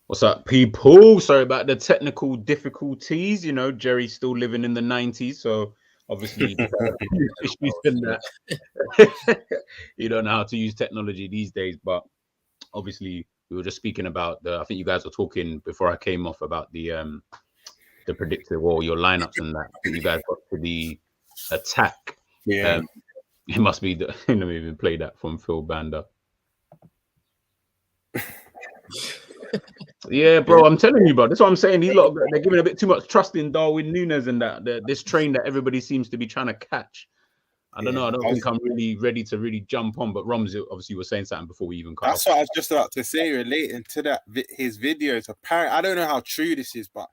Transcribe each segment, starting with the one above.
What's up, people? Sorry about the technical difficulties. You know, Jerry's still living in the 90s, so obviously issues in that. You don't know how to use technology these days, but obviously we were just speaking about I think you guys were talking before I came off about the predictive or your lineups and that. I think you guys got to the attack. Yeah. It must be let me even play that from Phil Banda. Yeah, bro, I'm telling you, bro. That's what I'm saying. They're giving a bit too much trust in Darwin Nunez and this train that everybody seems to be trying to catch. I don't know. I don't think I'm really ready to really jump on. But Romz obviously was saying something before we even cut That's off. what I was just about to say, relating to that his videos. Apparently, I don't know how true this is, but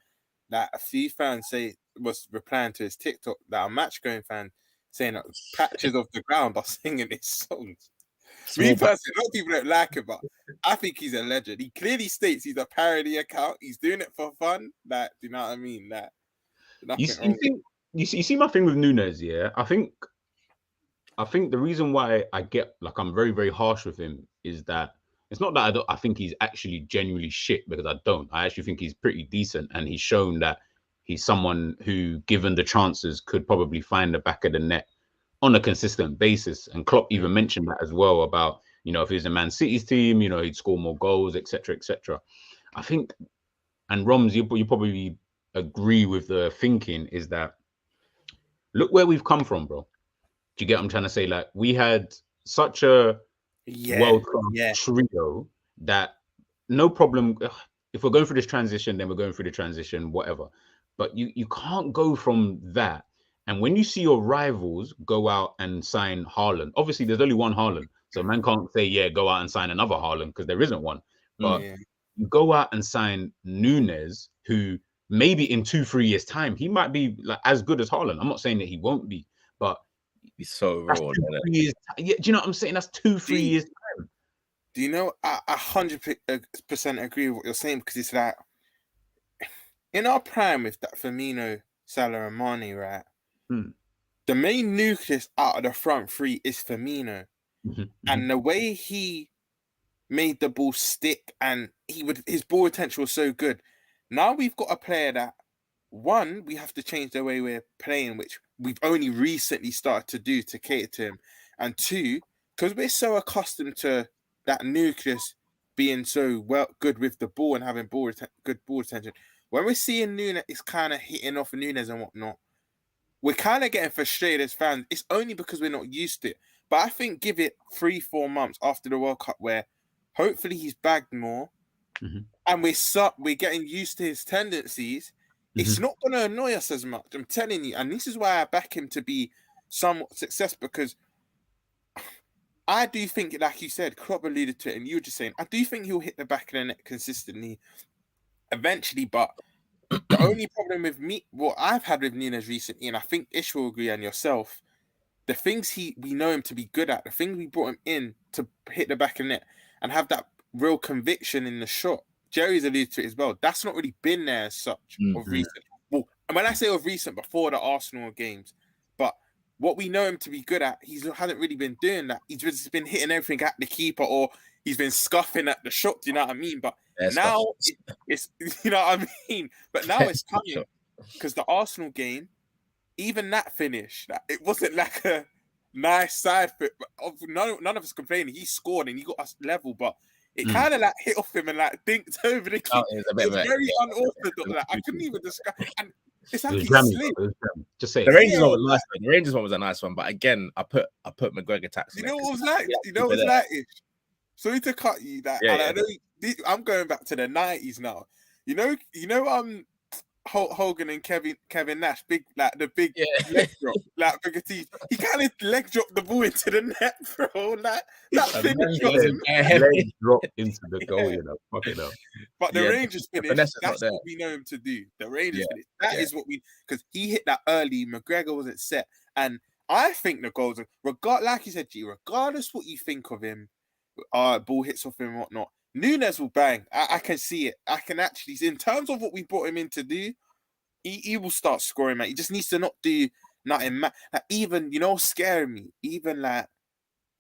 that a few fans was replying to his TikTok that a match going fan saying that patches of the ground are singing his songs. Me personally, a lot of people don't like it, but I think he's a legend. He clearly states he's a parody account. He's doing it for fun. Do you know what I mean? You see my thing with Nunez, yeah. I think the reason why I'm very, very harsh with him is that it's not that I think he's actually genuinely shit, because I don't. I actually think he's pretty decent, and he's shown that he's someone who, given the chances, could probably find the back of the net on a consistent basis. And Klopp even mentioned that as well about, if he was a Man City's team, he'd score more goals, etc., etc. I think, and Romz, you probably agree with the thinking, is that look where we've come from, bro. Do you get what I'm trying to say? Like, we had such a world-class trio that no problem. If we're going through this transition, then we're going through the transition, whatever. But you can't go from that. And when you see your rivals go out and sign Haaland, obviously there's only one Haaland, so man can't say, yeah, go out and sign another Haaland, because there isn't one. But you go out and sign Nunez, who maybe in 2-3 years' time, he might be like as good as Haaland. I'm not saying that he won't be, but he's so raw. Yeah, do you know what I'm saying? That's 2-3 years time. Do you know? I 100% agree with what you're saying, because it's like in our prime with that Firmino, Salah, and Mane, right? The main nucleus out of the front three is Firmino, and the way he made the ball stick, and his ball retention was so good. Now we've got a player that, one, we have to change the way we're playing, which we've only recently started to do to cater to him, and two, because we're so accustomed to that nucleus being so good with the ball and having good ball retention. When we're seeing Nunez, it's kind of hitting off Nunez and whatnot, we're kind of getting frustrated as fans. It's only because we're not used to it. But I think give it 3-4 months after the World Cup, where hopefully he's bagged more, and we're getting used to his tendencies. It's not going to annoy us as much. I'm telling you, and this is why I back him to be somewhat success, because I do think, like you said, Klopp alluded to it, and you were just saying, I do think he'll hit the back of the net consistently eventually, but the only problem with what I've had with Nunez recently, and I think Ish will agree, and yourself, the things we know him to be good at, the things we brought him in to hit the back of the net and have that real conviction in the shot. Jerry's alluded to it as well. That's not really been there as such of recent. Well, and when I say of recent, before the Arsenal games, but what we know him to be good at, he hasn't really been doing that. He's just been hitting everything at the keeper, or he's been scuffing at the shot. Do you know what I mean? But now it's you know what I mean. But now it's coming, because the Arsenal game, even that finish, it wasn't like a nice side foot. None of us complaining. He scored and he got us level, but it kind of like hit off him and like dinked over the keeper. It was very unorthodox. Like, I couldn't even describe. And it's like he slid. Just say the Rangers one was nice. The Rangers one was a nice one, but again, I put McGregor tax. You know what was like? You know what was like? Sorry to cut you. That I know I'm going back to the 90s now. You know, Hogan and Kevin Nash, big leg drop, like bigger teeth. He kind of leg dropped the ball into the net, bro. That finish leg dropped into the goal, fucking hell. But the Rangers finish, that's what we know him to do. The Rangers finish, that is what because he hit that early. McGregor wasn't set, and I think the goals, like you said, G, regardless what you think of him, ball hits off him and whatnot, Nunez will bang. I can see it. I can actually see, in terms of what we brought him in to do, he will start scoring, man. He just needs to not do nothing. Like, even, scaring me. Even like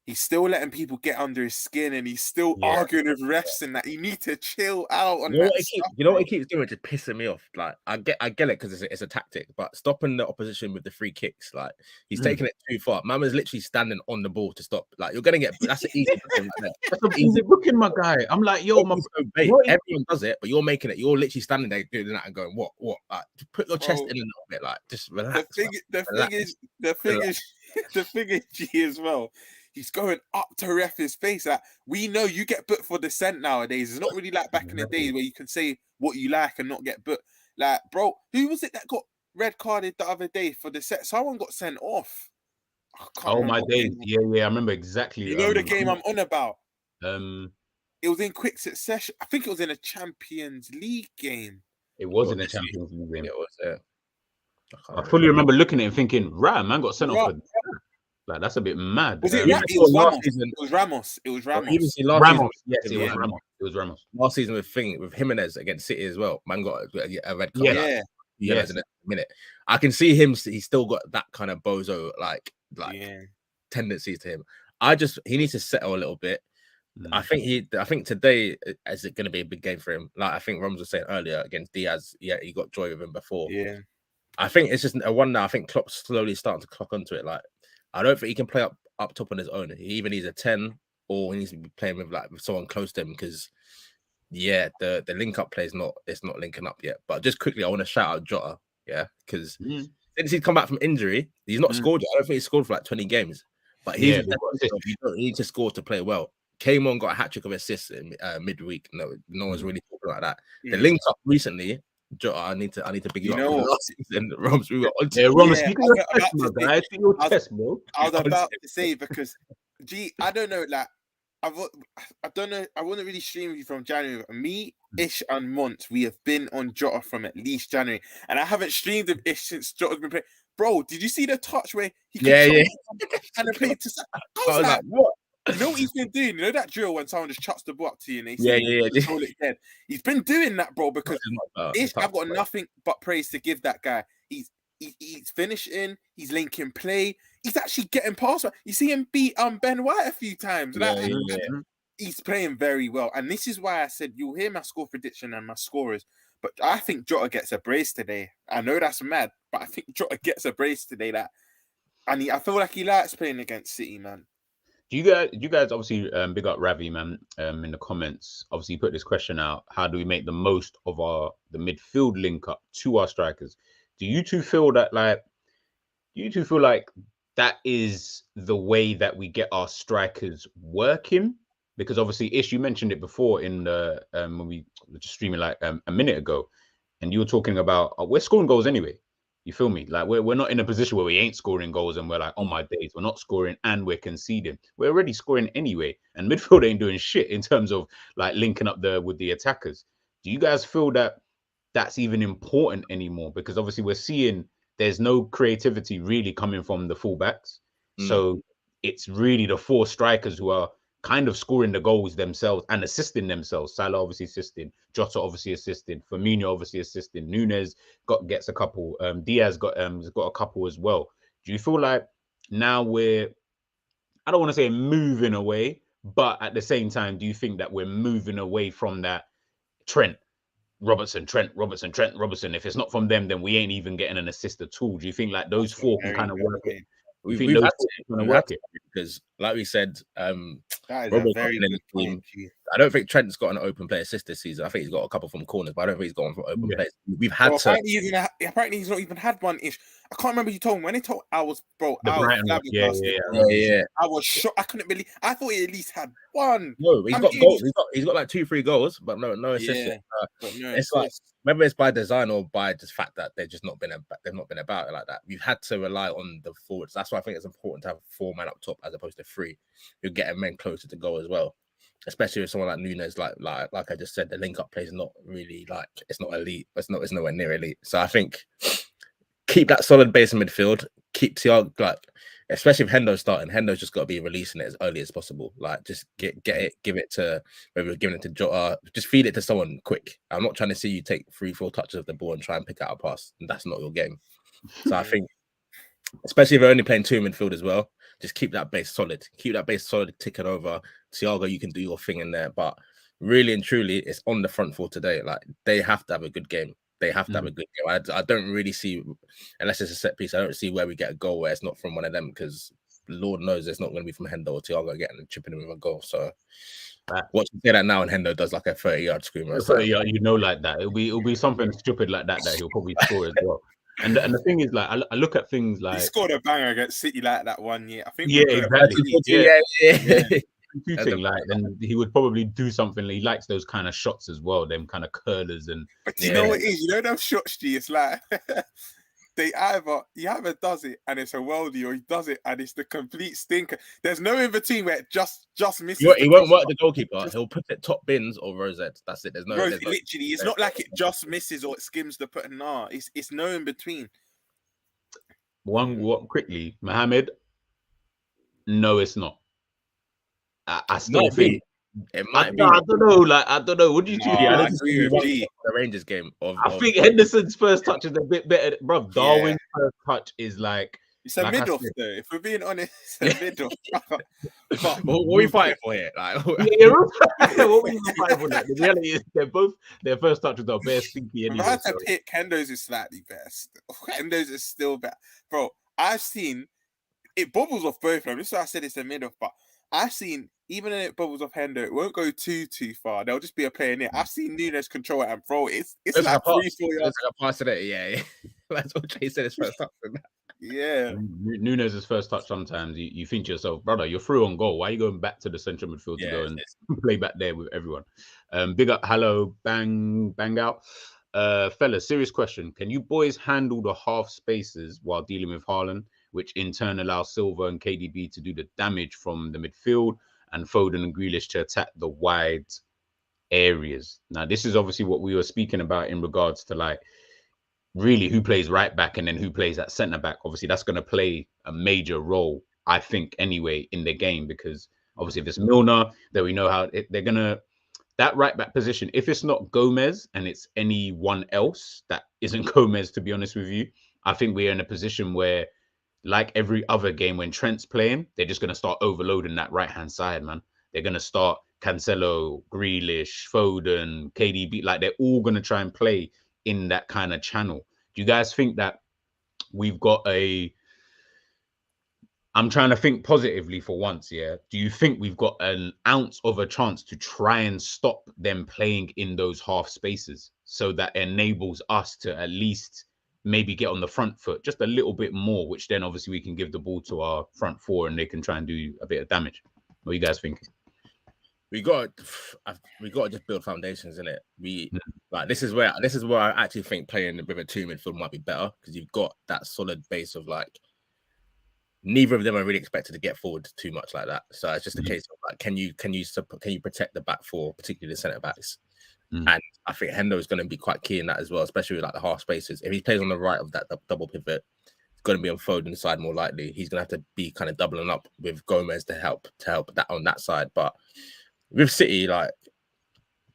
he's still letting people get under his skin, and he's still arguing with refs and that. You need to chill out on that stuff. You know what he keeps doing to pissing me off? Like, I get it because it's a tactic, but stopping the opposition with the free kicks, like he's taking it too far. Mama's literally standing on the ball to stop. Like, you're gonna get that's an easy booking. That's an easy booking, my guy. I'm like, yo, everyone does it, but you're making it. You're literally standing there doing that and going, what? Like, just put your chest in a little bit, like just relax. The thing is, G as well. He's going up to ref's face. Like, we know you get booked for dissent nowadays. It's not really like back in the day where you can say what you like and not get booked. Like, bro, who was it that got red carded the other day for dissent? Someone got sent off. Oh my days. Yeah, I remember exactly. You know the game I'm on about. It was in quick succession. I think it was in a Champions League game. It was in a Champions League game. It was. I fully remember looking at it and thinking, man got sent off. Like, that's a bit mad. Was it Ramos? It was Ramos. It was Ramos. Ramos. Yes, it was Ramos. It was Ramos. Last season with Jimenez against City as well. Man got a red card. Yeah. In a minute. I can see him. He's still got that kind of bozo like tendencies to him. He needs to settle a little bit. I think today is it going to be a big game for him. Like I think Romz was saying earlier against Diaz. Yeah, he got joy with him before. Yeah. I think it's just a one now. I think Klopp's slowly starting to clock onto it. Like, I don't think he can play up top on his own. He either needs a 10 or he needs to be playing with someone close to him because the link up play is not linking up yet. But just quickly, I want to shout out Jota, because since he's come back from injury, he's not scored yet. I don't think he's scored for like 20 games. But you don't need to score to play well. Came on, got a hat-trick of assists in midweek. No one's really talking like that. The link up recently. Jota, I need to big you up. Last season, Romz, we were on. Romz, I was about to say because, I don't know, like I don't know. I wasn't really streaming you from January. But me, Ish, and Mont, we have been on Jota from at least January, and I haven't streamed with Ish since Jota's been playing. Bro, did you see the touch where he and played to? I was like, what? You know what he's been doing? You know that drill when someone just chucks the ball up to you and they say, control it again? He's been doing that, bro, because I've got nothing but praise to give that guy. He's finishing, he's linking play, he's actually getting past. You see him beat Ben White a few times. He's playing very well. And this is why I said you'll hear my score prediction and my scorers. But I think Jota gets a brace today. I know that's mad, but I think Jota gets a brace today. And I feel like he likes playing against City, man. Do you guys obviously big up Ravi, man, in the comments. Obviously, you put this question out. How do we make the most of the midfield link up to our strikers? Do you two feel like that is the way that we get our strikers working? Because obviously, Ish, you mentioned it before in the when we were just streaming like a minute ago, and you were talking about we're scoring goals anyway. You feel me? Like we're not in a position where we ain't scoring goals and we're like, oh my days, we're not scoring and we're conceding. We're already scoring anyway, and midfield ain't doing shit in terms of like linking up with the attackers. Do you guys feel that that's even important anymore? Because obviously we're seeing there's no creativity really coming from the fullbacks, so it's really the four strikers who are kind of scoring the goals themselves and assisting themselves. Salah obviously assisting, Jota obviously assisting, Firmino obviously assisting, Nunez gets a couple, Diaz got a couple as well. Do you feel like now I don't want to say moving away, but at the same time, do you think that we're moving away from that Trent, Robertson? If it's not from them, then we ain't even getting an assist at all. Do you think like those four can kind of work it? We've had to because, like we said, that is a very good point. I don't think Trent's got an open play assist this season. I think he's got a couple from corners, but I don't think he's got one from open plays. We've had to. Apparently, he's not even had one. I can't remember. You told me when he told I was, bro. I was shocked. I couldn't believe. I thought he at least had one. No, he's got goals. He's got like 2-3 goals, but no assists. It's like whether it's by design or by just fact that they've not been about it like that. We've had to rely on the forwards. That's why I think it's important to have 4 men up top as opposed to 3. You're getting men closer to goal as well. Especially with someone like Nunez, like I just said, the link up play is not really like it's not elite. It's nowhere near elite. So I think keep that solid base in midfield. Keep Thiago, like especially if Hendo's starting. Hendo's just got to be releasing it as early as possible. Like just get it, give it to maybe we're giving it to Jota. Just feed it to someone quick. I'm not trying to see you take 3-4 touches of the ball and try and pick out a pass. That's not your game. So I think, especially if you're only playing 2 in midfield as well, just keep that base solid. Keep that base solid, ticking over. Thiago, you can do your thing in there. But really and truly, it's on the front foot today. Like, they have to have a good game. They have to have a good game. I don't really see, unless it's a set piece, I don't see where we get a goal where it's not from one of them, because Lord knows it's not going to be from Hendo or Thiago getting and chipping in with a goal. So watch you say that now, and Hendo does like a 30-yard screamer. You know, like that. It'll be something stupid like that he'll probably score as well. And the thing is, like, I look at things like, he scored a banger against City like that one year. I think. Yeah, exactly. Yeah. Shooting, like, then he would probably do something. He likes those kind of shots as well, them kind of curlers. And but you know what it is? You know them shots, G. It's like he either does it and it's a worldie, or he does it and it's the complete stinker. There's no in between where it just misses. He won't work the goalkeeper. He'll put it top bins or rosettes. That's it. There's no. Literally, it's not like it just misses or it skims the put. Nah, it's no in between. Quickly, Mohamed. No, it's not. I still think it might be. I don't know. Like, I don't know. What do you think? I agree with the Rangers game. I think Henderson's first touch is a bit better, bro. Darwin's first touch is like. It's a mid-off, though. If we're being honest, it's a mid-off. What are we fighting for here? Like, what are we fighting for? Like, the reality is, their first touches are bare stinky. Anyway, I had to pick. Hendo's is slightly best. Hendo's is still better, bro. I've seen it bubbles off both of them. This is why I said it's a mid-off, but I've seen, even when it bubbles off Hendo, it won't go too far. There'll just be a player near. I've seen Nunez control it and throw it. It's like 3-4 yards. It's like a pass to it. Yeah. That's what Jay said his first touch. Yeah. Nunez's first touch, sometimes you think to yourself, brother, you're through on goal. Why are you going back to the central midfield to go and play back there with everyone? Big up, hello, bang out. Fella, serious question. Can you boys handle the half spaces while dealing with Haaland, which in turn allows Silva and KDB to do the damage from the midfield and Foden and Grealish to attack the wide areas? Now, this is obviously what we were speaking about in regards to, like, really who plays right back and then who plays at centre back. Obviously, that's going to play a major role, I think, anyway, in the game, because obviously if it's Milner, then we know how they're going to, that right back position, if it's not Gomez and it's anyone else that isn't Gomez, to be honest with you, I think we're in a position where, like every other game when Trent's playing, they're just going to start overloading that right-hand side, man. They're going to start Cancelo, Grealish, Foden, KDB. Like, they're all going to try and play in that kind of channel. Do you guys think that we've got I'm trying to think positively for once, yeah? Do you think we've got an ounce of a chance to try and stop them playing in those half spaces so that enables us to at least maybe get on the front foot just a little bit more, which then obviously we can give the ball to our front four and they can try and do a bit of damage? What do you guys think? We got to just build foundations in it. Like, this is where I actually think playing with a 2 midfield might be better, because you've got that solid base of, like, neither of them are really expected to get forward too much like that. So it's just a case of, like, can you protect the back four, particularly the centre backs? And I think Hendo is going to be quite key in that as well, especially with, like, the half spaces. If he plays on the right of that double pivot, it's going to be on Foden's side more likely. He's going to have to be kind of doubling up with Gomez to help that on that side. But with City, like,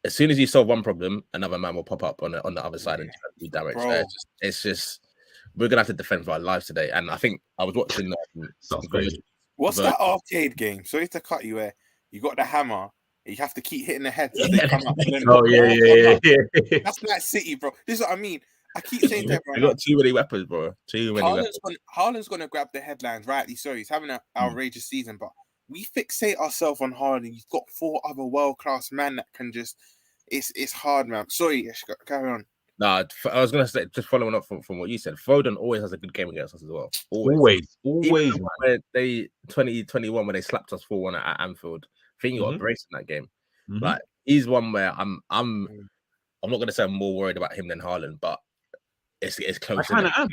as soon as you solve one problem, another man will pop up on the other side and do damage. It's just we're gonna have to defend for our lives today. And I think I was watching. What's that arcade game? Sorry to cut you. Where you got the hammer, you have to keep hitting the head as they come up. Yeah. That's like City, bro. This is what I mean. I keep saying to everyone, you got too many weapons, bro. Haaland's gonna grab the headlines, rightly so. He's having an outrageous season, but we fixate ourselves on Haaland. You've got 4 other world-class men that can just... It's hard, man. Sorry, carry on. Nah, I was going to say, just following up from what you said, Foden always has a good game against us as well. Always. When 2021, when they slapped us 4-1 at Anfield, I think you got a brace in that game. Like, he's one where I'm not going to say I'm more worried about him than Haaland, but it's close. I kind of am.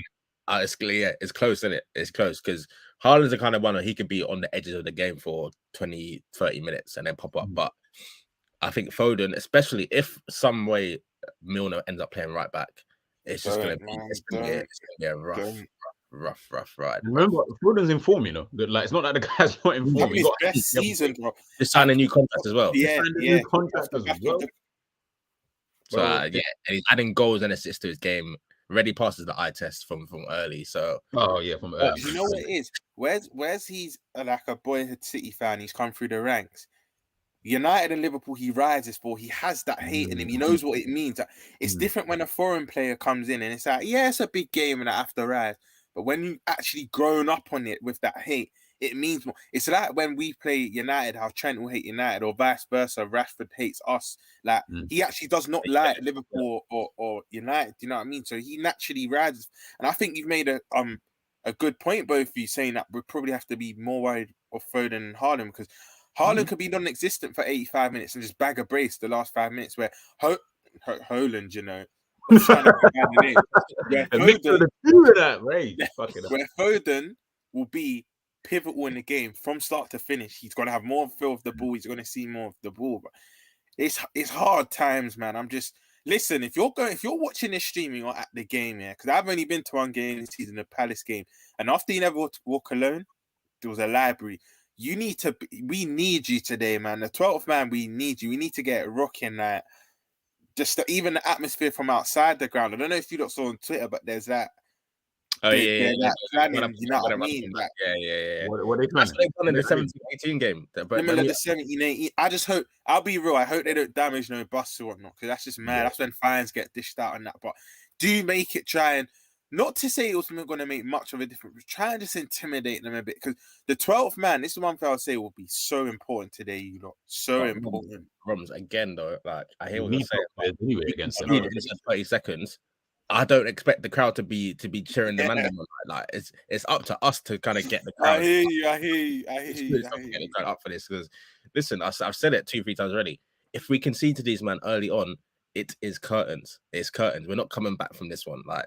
It's close, isn't it? It's close, because Haaland's the kind of one where he could be on the edges of the game for 20, 30 minutes and then pop up. But I think Foden, especially if some way Milner ends up playing right back, it's just going to be a rough ride. Remember, Foden's in form, you know. Like, it's not like the guy's not in form. He's got best season, bro. Just signed a new contract as well. New contract as well. So and he's adding goals and assists to his game. already passes the eye test from early. So from early. You know what it is? Where's he's like a boyhood City fan. He's come through the ranks. United and Liverpool, he rises for. He has that hate in him. He knows what it means. It's different when a foreign player comes in and it's like, yeah, it's a big game and I have to rise. But when you actually grown up on it with that hate, it means more. It's like when we play United, how Trent will hate United or vice versa. Rashford hates us. Like he actually does not like Liverpool or United. Do you know what I mean? So he naturally rises. And I think you've made a good point, both of you, saying that we probably have to be more worried of Foden and Haaland, because Haaland could be non-existent for 85 minutes and just bag a brace the last 5 minutes, where Haaland, you know, where Foden will be pivotal in the game from start to finish. He's going to have more feel of the ball. He's going to see more of the ball. But it's hard times, man. I'm just listen. If you're watching this streaming or at the game, yeah, because I've only been to one game this season, the Palace game, and after you never walk alone, there was a library. We need you today, man. The 12th man, we need you. We need to get rocking. Like, even the atmosphere from outside the ground. I don't know if you lot saw on Twitter, but there's that. Yeah. Planning, you know what I mean? Like, yeah. What are they planning? That's what they've done in the 17-18 game. Similar to 17-18. I just hope, I'll be real, I hope they don't damage no buses or whatnot, because that's just mad. That's when fines get dished out and that. But do make it try and, not to say it was not going to make much of a difference, try and just intimidate them a bit, because the 12th man, this is one thing I'll say, will be so important today, you lot. So important. Romz, again, though, like, I hear what you're saying. Anyway, against 30 seconds. I don't expect the crowd to be cheering the man. Like it's up to us to kind of get the crowd. I hear you. Get the crowd up for this, because listen, I've said it 2-3 times already. If we concede to these man early on, it is curtains. It's curtains. We're not coming back from this one. Like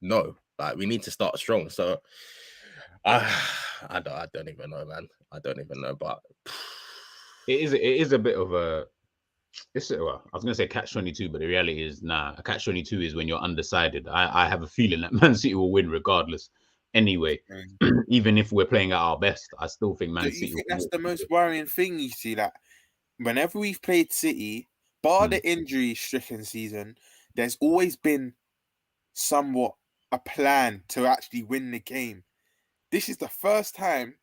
no. Like we need to start strong. So I don't even know, man. I don't even know, but it is a bit of a. I was going to say catch-22, but the reality is, a catch-22 is when you're undecided. I have a feeling that Man City will win regardless. Anyway, even if we're playing at our best, I still think Man City. That's the most worrying thing, you see. Like, whenever we've played City, bar the injury-stricken season, there's always been somewhat a plan to actually win the game. This is the first time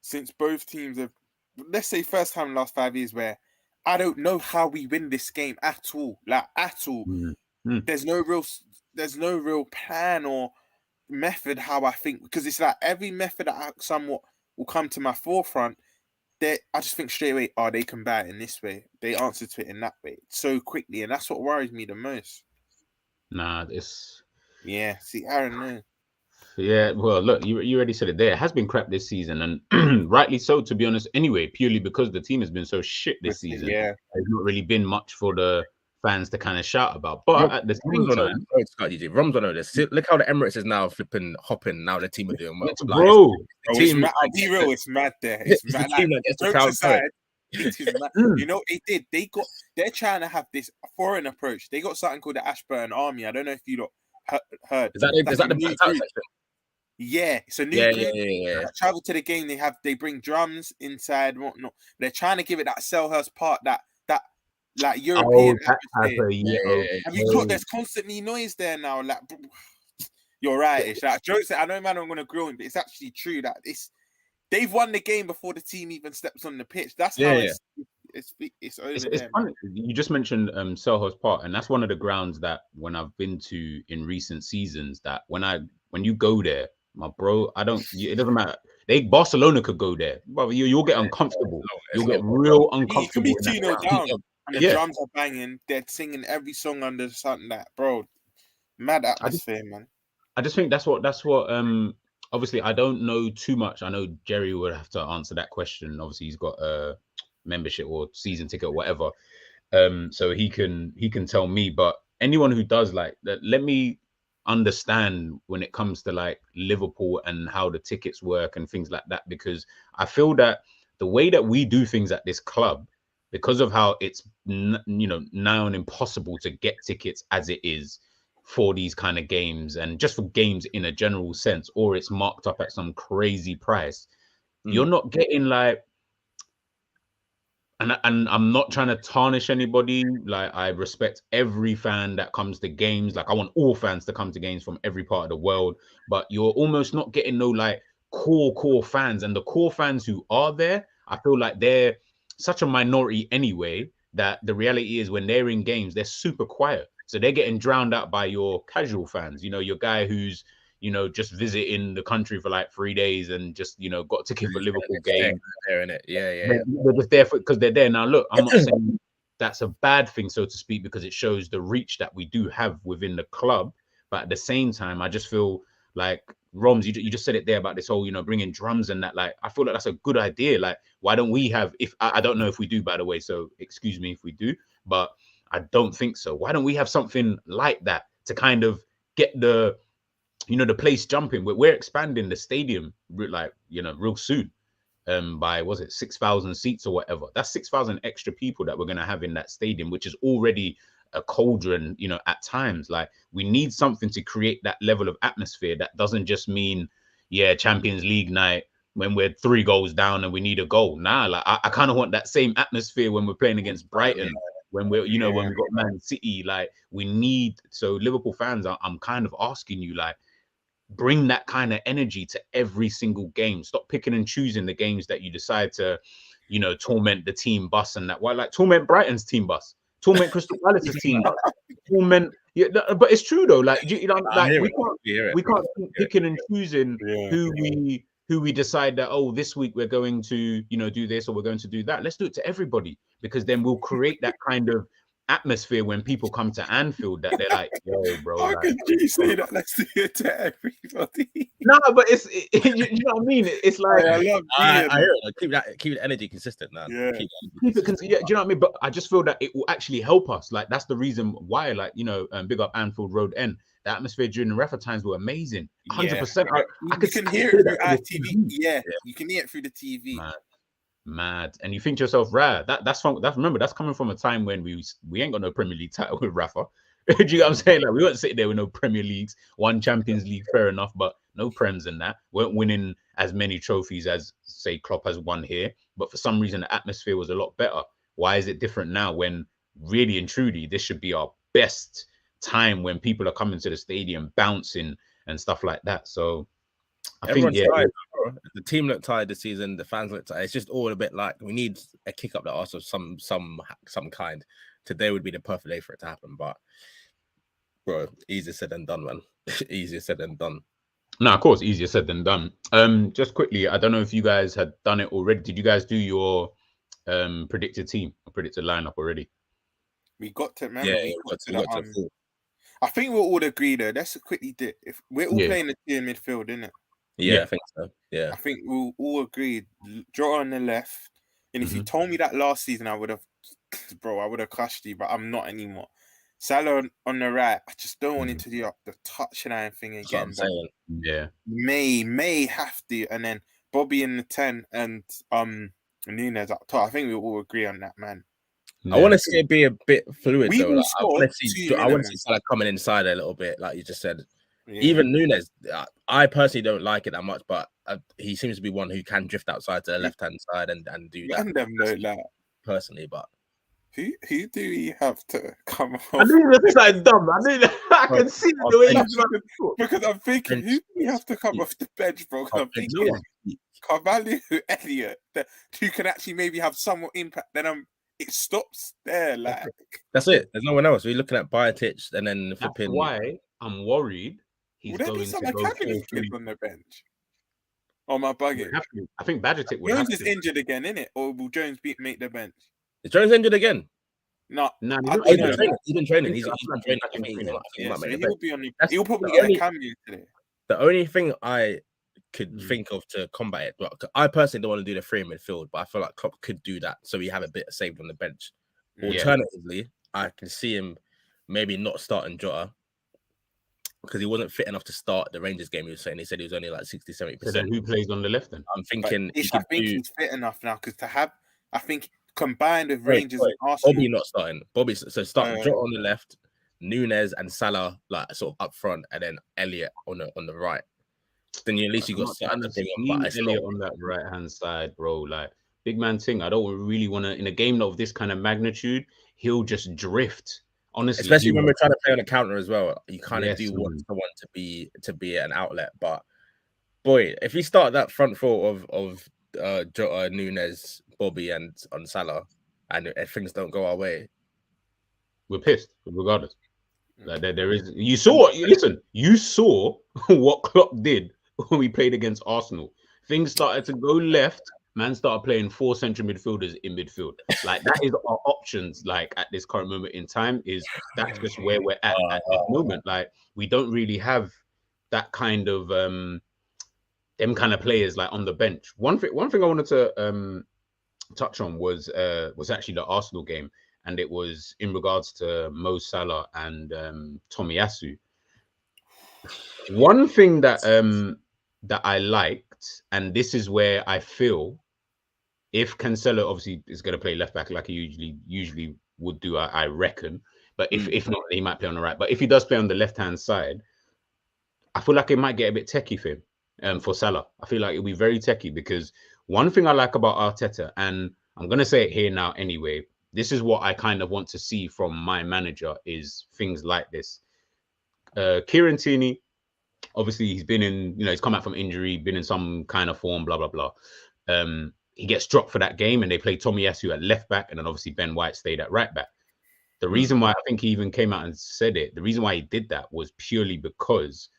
since both teams have, let's say first time in the last 5 years, where I don't know how we win this game at all. Like, at all. There's no real plan or method how I think, because it's like every method that I somewhat will come to my forefront, I just think straight away, they can bat in this way. They answer to it in that way so quickly, and that's what worries me the most. See, I don't know. Yeah, well, look, you already said it there. It has been crap this season, and rightly so, to be honest, anyway, purely because the team has been so shit this season. Yeah. There's not really been much for the fans to kind of shout about. But at the same time... Romz on this. Look how the Emirates is now hopping. Now the team are doing well. Bro, I'll be real, it's mad there. It's mad. The team that gets the crowd aside, it is mad. You know, they're trying to have this foreign approach. They got something called the Ashburn Army. I don't know if you heard. Is that the new section? Yeah, it's a new group. Travel to the game. They bring drums inside and whatnot. They're trying to give it that Selhurst part, that like European atmosphere. And you thought there's constantly noise there now. Like, you're right. It's like jokes. I know, man, I'm gonna grill him, but it's actually true that they've won the game before the team even steps on the pitch. That's how it's over there. Funny. You just mentioned Selhurst Park, and that's one of the grounds that when I've been to in recent seasons, that when you go there, my bro, it doesn't matter. Barcelona could go there, but you'll get uncomfortable. You'll get real uncomfortable. You can be 2-0 down, and the drums are banging. They're singing every song under something that, bro, mad atmosphere, man. I just think that's what. Obviously, I don't know too much. I know Jerry would have to answer that question. Obviously, he's got a membership or season ticket or whatever, so he can tell me. But anyone who does like that, let me understand when it comes to like Liverpool and how the tickets work and things like that, because I feel that the way that we do things at this club, because of how it's now impossible to get tickets as it is for these kind of games, and just for games in a general sense, or it's marked up at some crazy price, you're not getting like, and I'm not trying to tarnish anybody. Like, I respect every fan that comes to games. Like, I want all fans to come to games from every part of the world. But you're almost not getting no like core fans, and the core fans who are there, I feel like they're such a minority anyway. That the reality is when they're in games, they're super quiet. So they're getting drowned out by your casual fans. You know, your guy who's, you know, just visiting the country for like 3 days and just, you know, got a ticket for Liverpool game. They're in it. Yeah. They're just there because they're there. Now, look, I'm not saying that's a bad thing, so to speak, because it shows the reach that we do have within the club. But at the same time, I just feel like, Romz, you just said it there about this whole, you know, bringing drums and that. Like, I feel like that's a good idea. Like, why don't we have, if I don't know if we do, by the way, so excuse me if we do, but I don't think so. Why don't we have something like that to kind of get the, you know, the place jumping? We're expanding the stadium, like, you know, real soon. By, was it 6,000 seats or whatever? That's 6,000 extra people that we're going to have in that stadium, which is already a cauldron, you know, at times. Like, we need something to create that level of atmosphere that doesn't just mean, yeah, Champions League night when we're 3 goals down and we need a goal. Nah, like, I kind of want that same atmosphere when we're playing against Brighton, when we're, you know, when we got Man City. Like, we need, so Liverpool fans, I'm kind of asking you, like, bring that kind of energy to every single game. Stop picking and choosing the games that you decide to, you know, torment the team bus and that. Why, like, torment Brighton's team bus, torment Crystal Palace's team bus, torment. Yeah, but it's true though. Like, you know, like, we can't keep picking and choosing who we decide that, oh, this week we're going to, you know, do this or we're going to do that. Let's do it to everybody, because then we'll create that kind of atmosphere when people come to Anfield that they're like, yo, bro. How could you say that? Let's do it to everybody. No, but you know what I mean? It's like, I hear it. Keep the energy consistent, man. Yeah. Keep it consistent. Yeah, do you know what I mean? But I just feel that it will actually help us. Like, that's the reason why, like, you know, big up Anfield Road End. The atmosphere during the refa times were amazing. 100%. I can hear it through our TV. Yeah, you can hear it through the TV. Mad. And you think to yourself, that's remember, that's coming from a time when we ain't got no Premier League title with Rafa. Do you know what I'm saying? Like, we weren't sitting there with no Premier Leagues, one Champions League, fair enough, but no Prems in that. Weren't winning as many trophies as, say, Klopp has won here. But for some reason, the atmosphere was a lot better. Why is it different now when really and truly this should be our best time, when people are coming to the stadium, bouncing and stuff like that? So I think, tired, the team looked tired this season. The fans looked tired. It's just all a bit like we need a kick up the arse of some kind. Today would be the perfect day for it to happen. But, bro, easier said than done, man. Easier said than done. No, of course, easier said than done. Just quickly, I don't know if you guys had done it already. Did you guys do your predicted team or predicted lineup already? We got to, remember. Yeah, we got to. I think we'll all agree though. Let's quickly do. If we're all playing the two in midfield, isn't it? Yeah, I think so. Yeah, I think we'll all agree. Jota on the left, and if you told me that last season, I would have crushed you. But I'm not anymore. Salah on the right. I just don't want him to do the touchline thing again. Yeah, may have to, and then Bobby in the 10 and Nunez up top. I think we all agree on that, man. I want to see it be a bit fluid though. Like, I want to see Salah coming inside a little bit, like you just said. Yeah. Even Nunez, I personally don't like it that much, but he seems to be one who can drift outside to the left-hand side and do that. Personally, but who do we have to come off? I knew that this is dumb. I can see the way he's because I'm thinking, who do we have to come off the bench, bro? I'm thinking Carvalho, Elliott, who can actually maybe have somewhat impact. Then it stops there. Like, that's it. There's no one else. We're looking at Biotic and then flipping. That's why I'm worried. Would there be some academy kids on the bench? Or am I bugging? I think Biotic would. Jones is injured again, innit? Or will Jones make the bench? Is Jones injured again? No, he's been training. He's been training. He'll probably get a cameo today. The only thing I could think of to combat it, but I personally don't want to do the 3 in midfield, but I feel like Klopp could do that, so we have a bit saved on the bench. Alternatively, I can see him maybe not starting Jota because he wasn't fit enough to start the Rangers game. He said he was only like 60-70%. So then who plays on the left then? I'm thinking he's fit enough now because I think combined with Rangers and Arsenal, Bobby not starting. So start Jota on the left, Nunez and Salah like sort of up front, and then Elliott on the right. Then at least you got Elliott on that right hand side, bro. Like, big man thing. I don't really want to, in a game of this kind of magnitude, he'll just drift. Honestly, especially when we're trying to play on a counter as well, you kind of do want someone to be an outlet. But boy, if we start that front four of Jota, Nunez, Bobby, and on Salah, and if things don't go our way, we're pissed regardless. Like there is, you saw what Klopp did when we played against Arsenal. Things started to go left. Man started playing 4 central midfielders in midfield. Like that is our options. Like at this current moment in time, that's just where we're at this moment. Like we don't really have that kind of them kind of players like on the bench. One thing I wanted to touch on was actually the Arsenal game, and it was in regards to Mo Salah and Tomiyasu. One thing that I liked, and this is where I feel if Cancelo obviously is going to play left back like he usually would do, I reckon. But if not, he might play on the right. But if he does play on the left-hand side, I feel like it might get a bit techie for him, for Salah. I feel like it'll be very techie because one thing I like about Arteta, and I'm going to say it here now anyway, this is what I kind of want to see from my manager is things like this. Kieran Tierney, obviously he's been in, he's come out from injury, been in some kind of form, blah, blah, blah. He gets dropped for that game and they play Tomiyasu at left back, and then obviously Ben White stayed at right back. The reason why I think he even came out and said it, the reason why he did that was purely because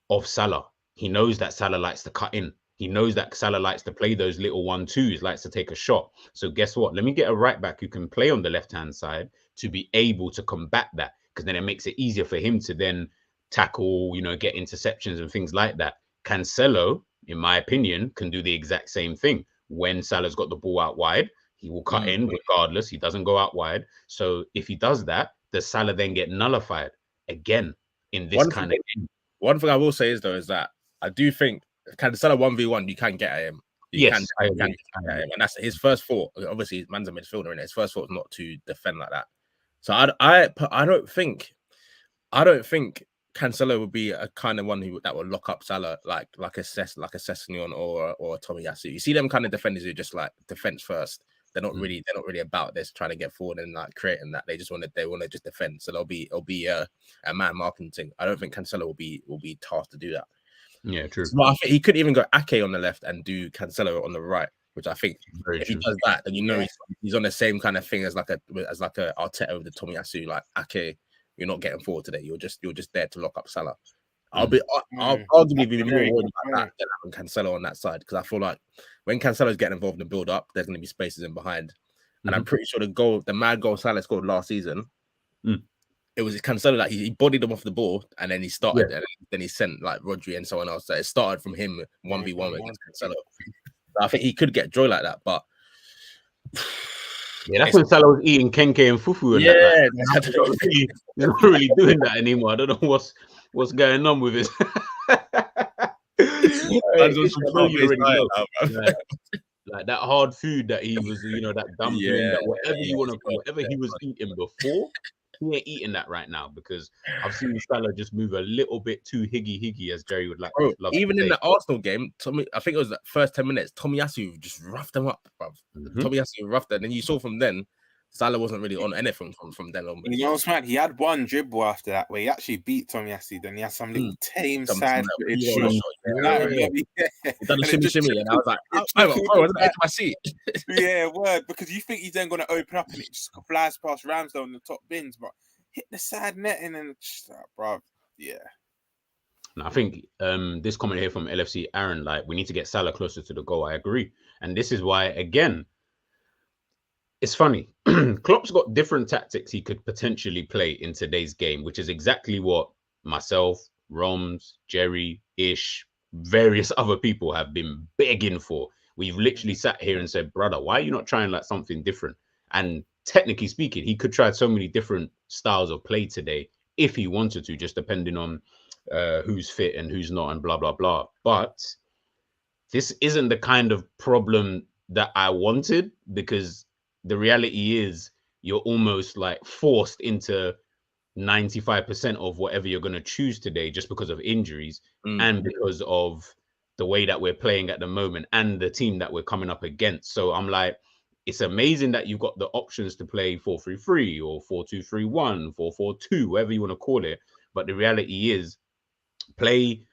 of Salah. He knows that Salah likes to cut in. He knows that Salah likes to play those little 1-2s, likes to take a shot. So guess what? Let me get a right back who can play on the left-hand side to be able to combat that, because then it makes it easier for him to then tackle, get interceptions and things like that. Cancelo, in my opinion, can do the exact same thing. When Salah's got the ball out wide, he will cut in regardless. He doesn't go out wide. So if he does that, does Salah then get nullified again in this kind of game? One thing I will say is that I do think Salah 1v1, you can get at him. You can get at him. And that's his first thought. Obviously, man's a midfielder, and his first thought is not to defend like that. So I don't think Cancelo would be a kind of one that would lock up Salah like a Sessegnon or a Tomiyasu. You see them kind of defenders who just like defense first. They're not really about this trying to get forward and like creating that. They want to just defend. So it'll be a man marking thing. I don't think Cancelo will be tasked to do that. Yeah, true. So I think he could even go Ake on the left and do Cancelo on the right, which I think if he does that, then he's on the same kind of thing as like a Arteta with the Tomiyasu, like Ake. You're not getting forward today. You're just there to lock up Salah. I'll arguably be more worried about that than having Cancelo on that side, because I feel like when Cancelo's getting involved in the build-up, there's going to be spaces in behind. And I'm pretty sure the mad goal Salah scored last season, it was Cancelo that he bodied him off the ball, and then he started, and then he sent like Rodri and someone else. So it started from him 1v1 against Cancelo. So I think he could get joy like that, but yeah, that's when Salah was eating kenke and fufu. And they're not really doing that anymore. I don't know what's going on with it. Like that hard food that he was, that dumpling, that whatever you want to call, whatever he was eating before, he ain't eating that right now, because I've seen Salah just move a little bit too higgy, as Jerry would like. Bro, even in the Arsenal game, I think it was the first 10 minutes, Tomiyasu just roughed them up, bro. Tomiyasu roughed them, and you saw from then, Salah wasn't really on anything from then on. You know what's mad? He had one dribble after that where he actually beat Tomiyasu. Then he had some little tame side footed shot. He done a shimmy, and I was like, I was at my seat. Yeah, word, because you think he's then going to open up and it just flies past Ramsdale in the top bins, but hit the side netting and just like, bro, yeah. I think this comment here from LFC Aaron, like, we need to get Salah closer to the goal. I agree. And this is why, again, it's funny. Klopp's got different tactics he could potentially play in today's game, which is exactly what myself, Romz, Jerry, Ish, various other people have been begging for. We've literally sat here and said, brother, why are you not trying like something different? And technically speaking, he could try so many different styles of play today if he wanted to, just depending on who's fit and who's not and blah, blah, blah. But this isn't the kind of problem that I wanted, because the reality is you're almost like forced into 95% of whatever you're going to choose today just because of injuries and because of the way that we're playing at the moment and the team that we're coming up against. So I'm like, it's amazing that you've got the options to play 4-3-3 or 4-2-3-1, 4-4-2, whatever you want to call it. But the reality is, play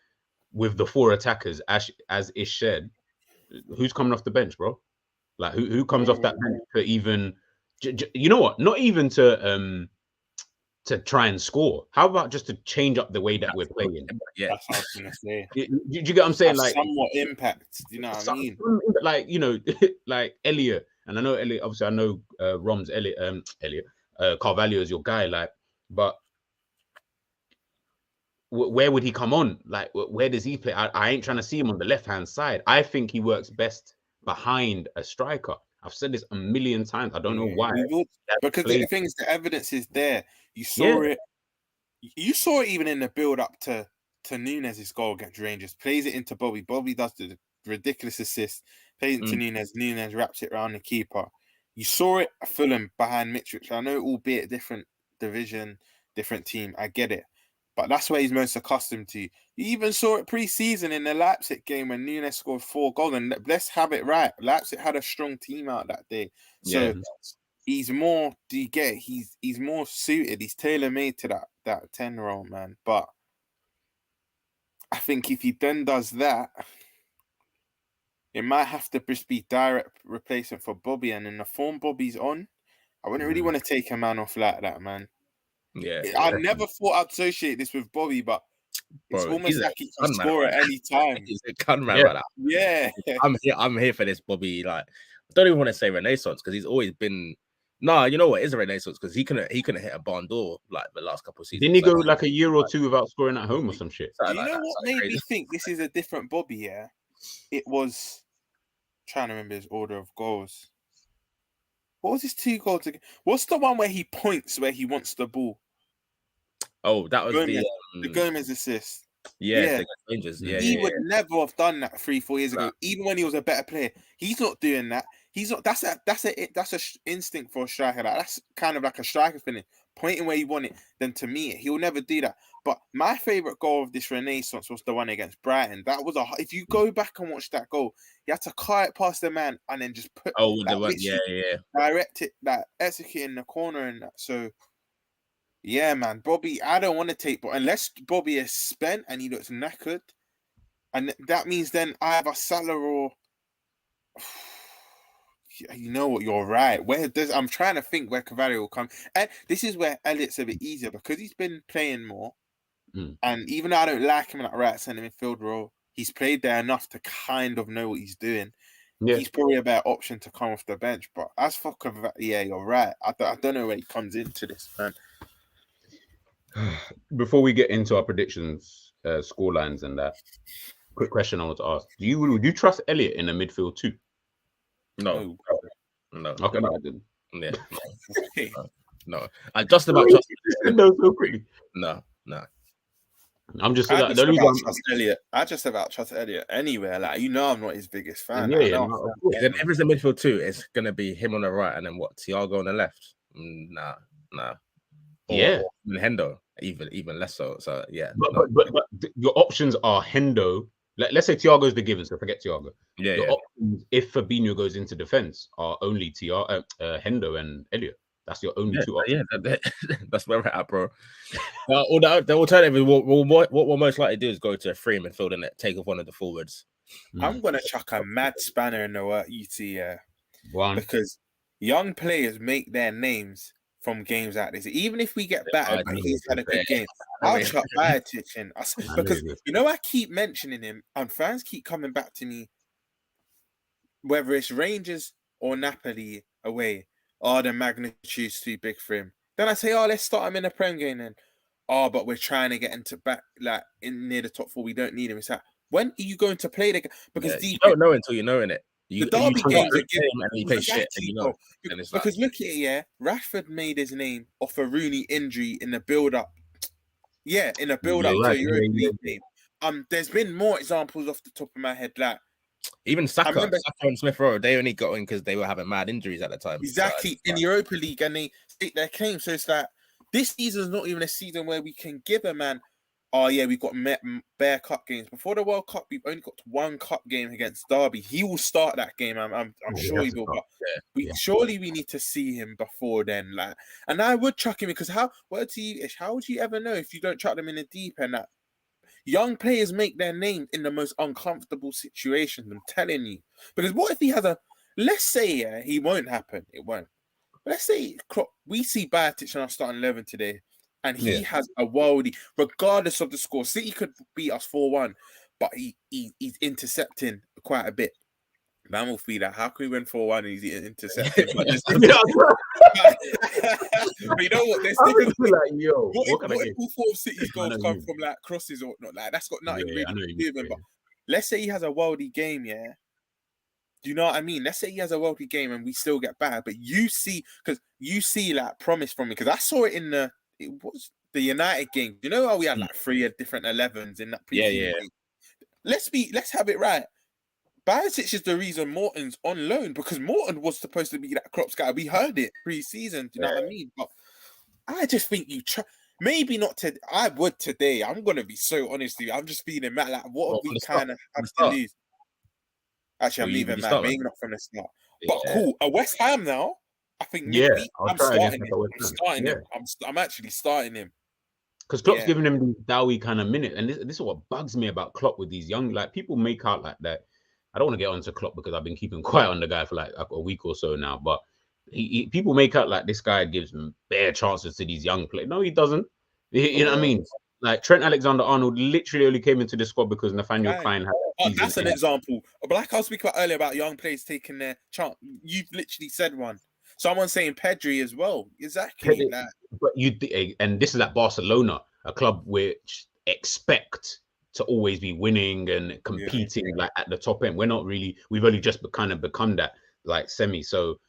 with the 4 attackers as is shared. Who's coming off the bench, bro? Like who comes off that bench to even, you know what? Not even to try and score. How about just to change up the way that we're playing? Yeah, that's what I was gonna say. Do you get what I'm saying? Like somewhat impact. You know what I mean? Like, you know, like Elliot, and I know Elliot. Obviously, I know Romz, Elliot, Carvalho is your guy. Like, but where would he come on? Like, where does he play? I ain't trying to see him on the left-hand side. I think he works best behind a striker. I've said this a million times. I don't know why. Because the thing is, the evidence is there. You saw it. You saw it even in the build-up to Nunez's goal against Rangers. Plays it into Bobby. Bobby does the ridiculous assist. Plays it to Nunez. Nunez wraps it around the keeper. You saw it at Fulham behind Mitrovic. I know, albeit different division, different team. I get it. But that's what he's most accustomed to. You even saw it pre-season in the Leipzig game when Nunez scored 4 goals. And let's have it right. Leipzig had a strong team out that day. So he's more, do you get it? He's more suited. He's tailor-made to that 10 role, man. But I think if he then does that, it might have to just be direct replacement for Bobby. And in the form Bobby's on, I wouldn't really want to take a man off like that, man. Yeah, I never thought I'd associate this with Bobby, but it's almost like he can score at any time. He's a gunman right now. Yeah, I'm here for this Bobby. Like, I don't even want to say renaissance because he's always been. Nah, you know what? It is a renaissance because he couldn't hit a barn door like the last couple of seasons. Didn't he go like a year or two without scoring at home or some shit? Do you know what made me think this is a different Bobby? Yeah, it was trying to remember his order of goals. What was his 2 goals again? What's the one where he points where he wants the ball? Oh, that was the Gomez assist. Yeah. Rangers. He would never have done that 3-4 years ago, even when he was a better player. He's not doing that. He's not. That's a instinct for a striker. That's kind of like a striker feeling, pointing where you want it, then to meet it. He'll never do that. But my favorite goal of this renaissance was the one against Brighton. That was if you go back and watch that goal, you had to cut it past the man and then just put the one, direct it, execute in the corner and that. So. Yeah, man, Bobby, I don't want to take, but unless Bobby is spent and he looks knackered, and that means then either Salah or, you know what, you're right. I'm trying to think where Carvalho will come, and this is where Elliot's a bit easier because he's been playing more, and even though I don't like him in that right centre midfield role, he's played there enough to kind of know what he's doing. Yeah. He's probably a better option to come off the bench, but as for Carvalho, yeah, you're right. I don't know where he comes into this, man. Before we get into our predictions, score lines and that, quick question I want to ask. Would you trust Elliot in the midfield too? No. Okay, no, I didn't. Yeah. No. I just about trust No, so quickly. No. I'm just I just about trust Elliot anywhere. Like, you know, I'm not his biggest fan. Then if it's a midfield too, it's gonna be him on the right and then what? Thiago on the left? Nah. Or Hendo, even less so. So yeah. But your options are Hendo. Let's say Thiago's the given, so forget Thiago. Yeah. Your options, if Fabinho goes into defense, are only Hendo and Elliot. That's your only 2 options. Yeah, that's where we're at, bro. Or the alternative is what we'll most likely do is go to a 3 midfield and take off one of the forwards. I'm gonna chuck a mad spanner in the work, because young players make their names from games like this. Even if we get battered, but he's had a good game, I'll chuck Bajatic in. Because, you know, I keep mentioning him, and fans keep coming back to me, whether it's Rangers or Napoli away, the magnitude's too big for him. Then I say, let's start him in a Prem game then. But we're trying to get into back, like, in near the top 4. We don't need him. It's like, when are you going to play the game? Because you don't know until you know in it. The derby games are given shit, because look at it, Rashford made his name off a Rooney injury in the build-up. Yeah, in a build-up to European League game. There's been more examples off the top of my head, like even Saka and Smith Rowe, they only got in because they were having mad injuries at the time. Exactly, in Europa League, and they state their claim. So it's like this season's not even a season where we can give a man, oh yeah, we've got bare cup games. Before the World Cup, we've only got one cup game against Derby. He will start that game. I'm sure he will. But surely we need to see him before then. Like, and I would chuck him in because how would you ever know if you don't chuck them in the deep end? That young players make their name in the most uncomfortable situations. I'm telling you. Because what if he has let's say he won't happen. It won't. But let's say we see Bajatic in our starting 11 today. And he has a worldie, regardless of the score. City could beat us 4-1, but he's intercepting quite a bit. Man will feel that. How can we win 4-1 and he's intercepting? But you know what? There's what if all 4 of City's goals come from like crosses or not? Like that's got nothing really to do with him. But let's say he has a worldie game, yeah. Do you know what I mean? Let's say he has a worldie game and we still get bad, but you see like promise from me because I saw it in it was the United game. You know how we had like 3 different 11s in that preseason game? Let's have it right. Bajatic is the reason Morton's on loan because Morton was supposed to be that Klopp's guy. We heard it pre-season. Do you know what I mean? But I just think maybe not today. I would today. I'm gonna be so honest with you. I'm just feeling mad. Like what we kind of have to lose. Actually, I'm leaving mad. Maybe not from the start. But cool. A West Ham now. I think I'm starting him. I'm actually starting him. Because Klopp's giving him the Dowie kind of minute. And this is what bugs me about Klopp with these young, like people make out like that. I don't want to get onto Klopp because I've been keeping quiet on the guy for like a week or so now. But people make out like this guy gives him bare chances to these young players. No, he doesn't. You know what I mean? Like Trent Alexander-Arnold literally only came into the squad because Nathaniel Clyne had. That's an example. But like I was speaking about earlier about young players taking their chance. You've literally said one. Someone saying Pedri as well. Exactly. But and this is at Barcelona, a club which expect to always be winning and competing like at the top end. We're not really. We've only just kind of become that like semi. So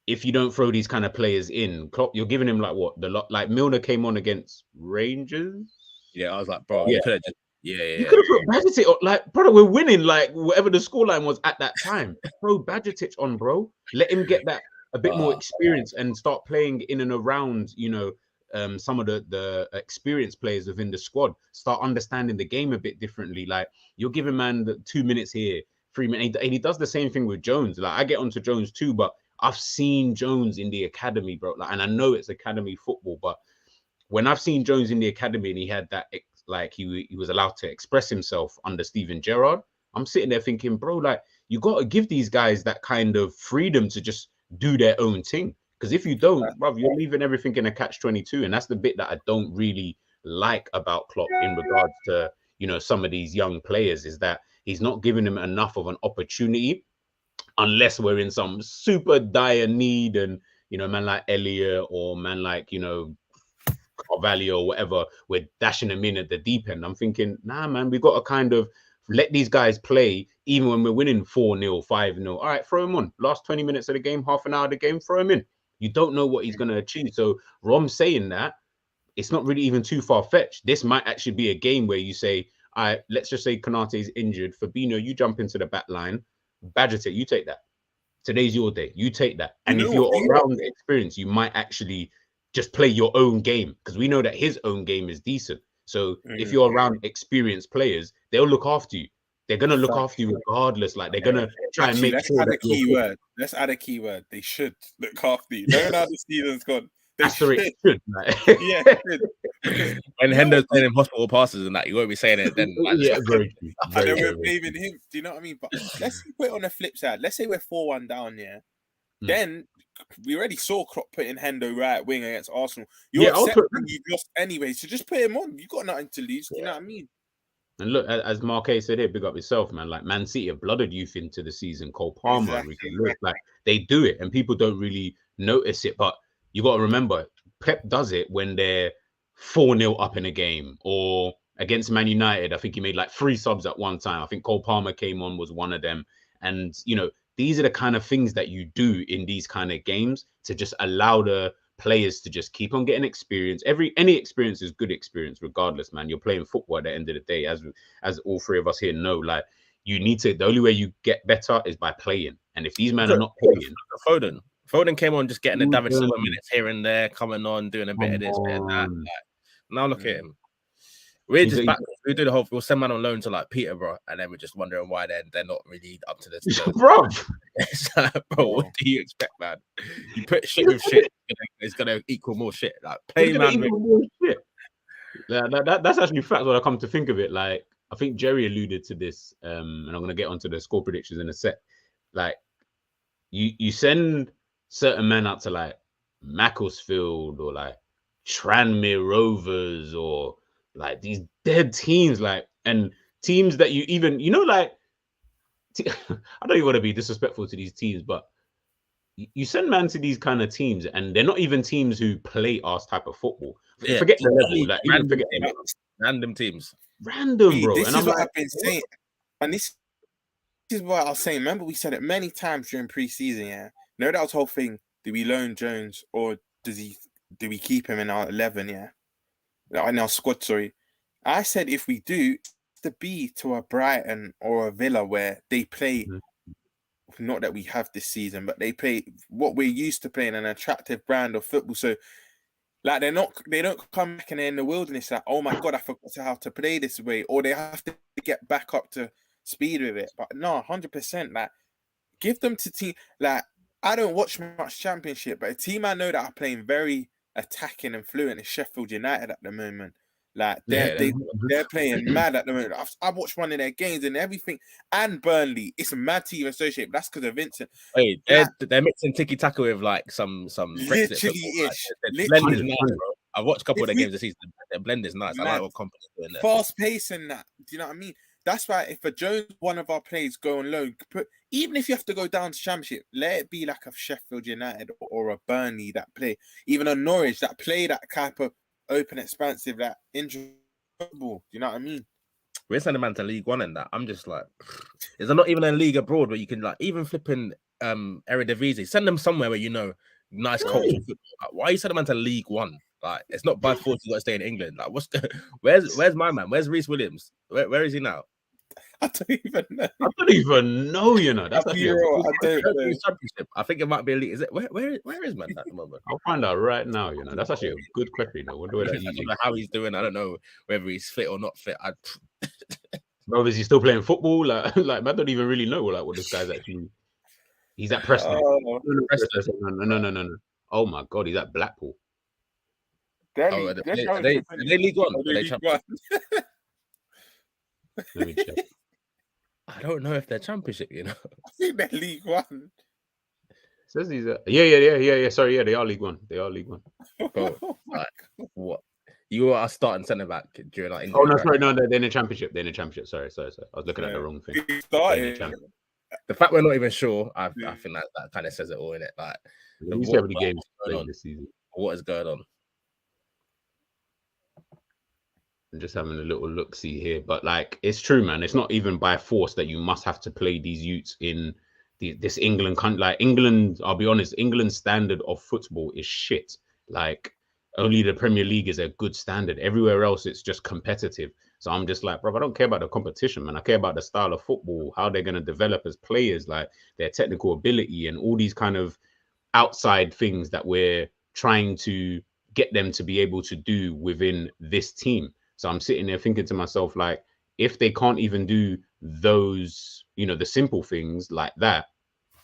if you don't throw these kind of players in, Klopp, you're giving him like what like Milner came on against Rangers. Yeah, I was like, bro, you could have just. You could have put Bajatic like, brother, we're winning like whatever the scoreline was at that time. Throw Bajatic on, bro. Let him get that a bit more experience and start playing in and around, some of the experienced players within the squad. Start understanding the game a bit differently. Like you're giving man the 2 minutes here, 3 minutes, and he does the same thing with Jones. Like I get onto Jones too, but I've seen Jones in the academy, bro. Like, and I know it's academy football, but when I've seen Jones in the academy and he had that. Like he was allowed to express himself under Steven Gerrard. I'm sitting there thinking, bro, like you got to give these guys that kind of freedom to just do their own thing. Because if you don't, bro, you're leaving everything in a catch-22, and that's the bit that I don't really like about Klopp in regards to some of these young players is that he's not giving them enough of an opportunity, unless we're in some super dire need, and man like Elliott or man like Carvalho or whatever, we're dashing them in at the deep end. I'm thinking, nah, man, we got to kind of let these guys play even when we're winning 4-0, 5-0. All right, throw him on. Last 20 minutes of the game, half an hour of the game, throw him in. You don't know what he's going to achieve. So Romz saying that, it's not really even too far-fetched. This might actually be a game where you say, all right, let's just say Konate is injured. Fabinho, you jump into the back line. Bajatic, you take that. Today's your day. You take that. And if you're around the experience, you might actually just play your own game, because we know that his own game is decent. So if you're around experienced players, they'll look after you. They're gonna look after you regardless. Like they're gonna try and make let's sure. Add a keyword. Let's add a keyword. They should look after you. Knowing how the season's gone, they should. Yeah. When Hendo's playing in hospital passes and that, you won't be saying it then. Like, very true. And then we're blaming him. Do you know what I mean? But let's put it on the flip side. Let's say we're 4-1 down. Then we already saw Klopp putting Hendo right wing against Arsenal. You're accepting you lost anyway, so just put him on. You got nothing to lose. Do you know what I mean? And look, as Marquez said here, big up yourself, man. Like Man City have blooded youth into the season. Cole Palmer, like they do it, and people don't really notice it. But you got to remember, Pep does it when they're 4-0 up in a game, or against Man United. I think he made like 3 subs at one time. I think Cole Palmer came on, was one of them, and these are the kind of things that you do in these kind of games to just allow the players to just keep on getting experience. Any experience is good experience, regardless, man. You're playing football at the end of the day, as all 3 of us here know. Like you need to. The only way you get better is by playing. And if these men are not playing, Foden came on just getting the David Silva minutes here and there, coming on, doing a bit of this, bit of that. Like, now look at him. We're just back. We do the whole. We'll send man on loan to like Peterborough, and then we're just wondering why they're not really up to this. Bro, bro, what do you expect, man? You put shit with shit, it's gonna equal more shit. Like play man. More shit. That's actually facts when I come to think of it. Like I think Jerry alluded to this, and I'm gonna get onto the score predictions in a sec. Like you send certain men out to like Macclesfield or like Tranmere Rovers or like these dead teams, like, and teams that you even, like, I don't even want to be disrespectful to these teams, but you send man to these kind of teams, and they're not even teams who play our type of football. Yeah, forget the level, like, even forget random teams, random, bro. This and is what I've been saying, and this is what I was saying. Remember, we said it many times during pre-season. Yeah, that was the whole thing. Do we loan Jones or do we keep him in our 11? Yeah. In our squad, sorry. I said if we do, to be to a Brighton or a Villa where they play, not that we have this season, but they play what we're used to playing, an attractive brand of football. So, like, they don't come back and they're in the wilderness like, oh my God, I forgot how to play this way, or they have to get back up to speed with it. But no, 100%. Like, give them to team. Like, I don't watch much Championship, but a team I know that are playing very attacking and fluent is Sheffield United at the moment. Like they're playing mad at the moment. I've watched one of their games and everything, and Burnley. It's a mad team associated. But that's because of Vincent. Wait, they're mixing tiki taka with like some literally ish. Like, blend is nice, bro. I've watched a couple of their games this season. Their blend is nice. I like what company's doing there. Fast pace and that. Do you know what I mean? That's why if a Jones, one of our players, go on loan, even if you have to go down to Championship, let it be like a Sheffield United or a Burnley that play, even a Norwich that play that type of open, expansive, that injury football. You know what I mean? We're sending man to League One and that. I'm just like, is there not even a league abroad where you can like even flipping Eredivisie? Send them somewhere where nice culture. Like, why are you sending man to League One? Like, it's not by force you got to stay in England. Like, where's my man? Where's Reece Williams? Where is he now? I don't even know. That's I don't know. I think it might be a league. Is it where is man at the moment? I'll find out right now. That's actually a good question. I don't know how he's doing. I don't know whether he's fit or not fit. Bro, is he still playing football? Like I don't even really know like what this guy's actually. He's at Preston. No. Oh my God, he's at Blackpool. Are they League One? Let me check. I don't know if they're Championship, I think they're League One. Says he's yeah. Sorry, yeah, they are League One. Bro, like, what? You are starting centre back during our England. Oh no, sorry, no, they're in the Championship. Sorry. I was looking at the wrong thing. The fact we're not even sure, I think that kind of says it all in it. Like, how many games played this season. What is going on? I'm just having a little look-see here, but like it's true, man. It's not even by force that you must have to play these youths in this England country. Like England, I'll be honest, England's standard of football is shit. Like only the Premier League is a good standard. Everywhere else, it's just competitive. So I'm just like, bro, I don't care about the competition, man. I care about the style of football, how they're going to develop as players, like their technical ability and all these kind of outside things that we're trying to get them to be able to do within this team. So I'm sitting there thinking to myself, like, if they can't even do those, the simple things like that,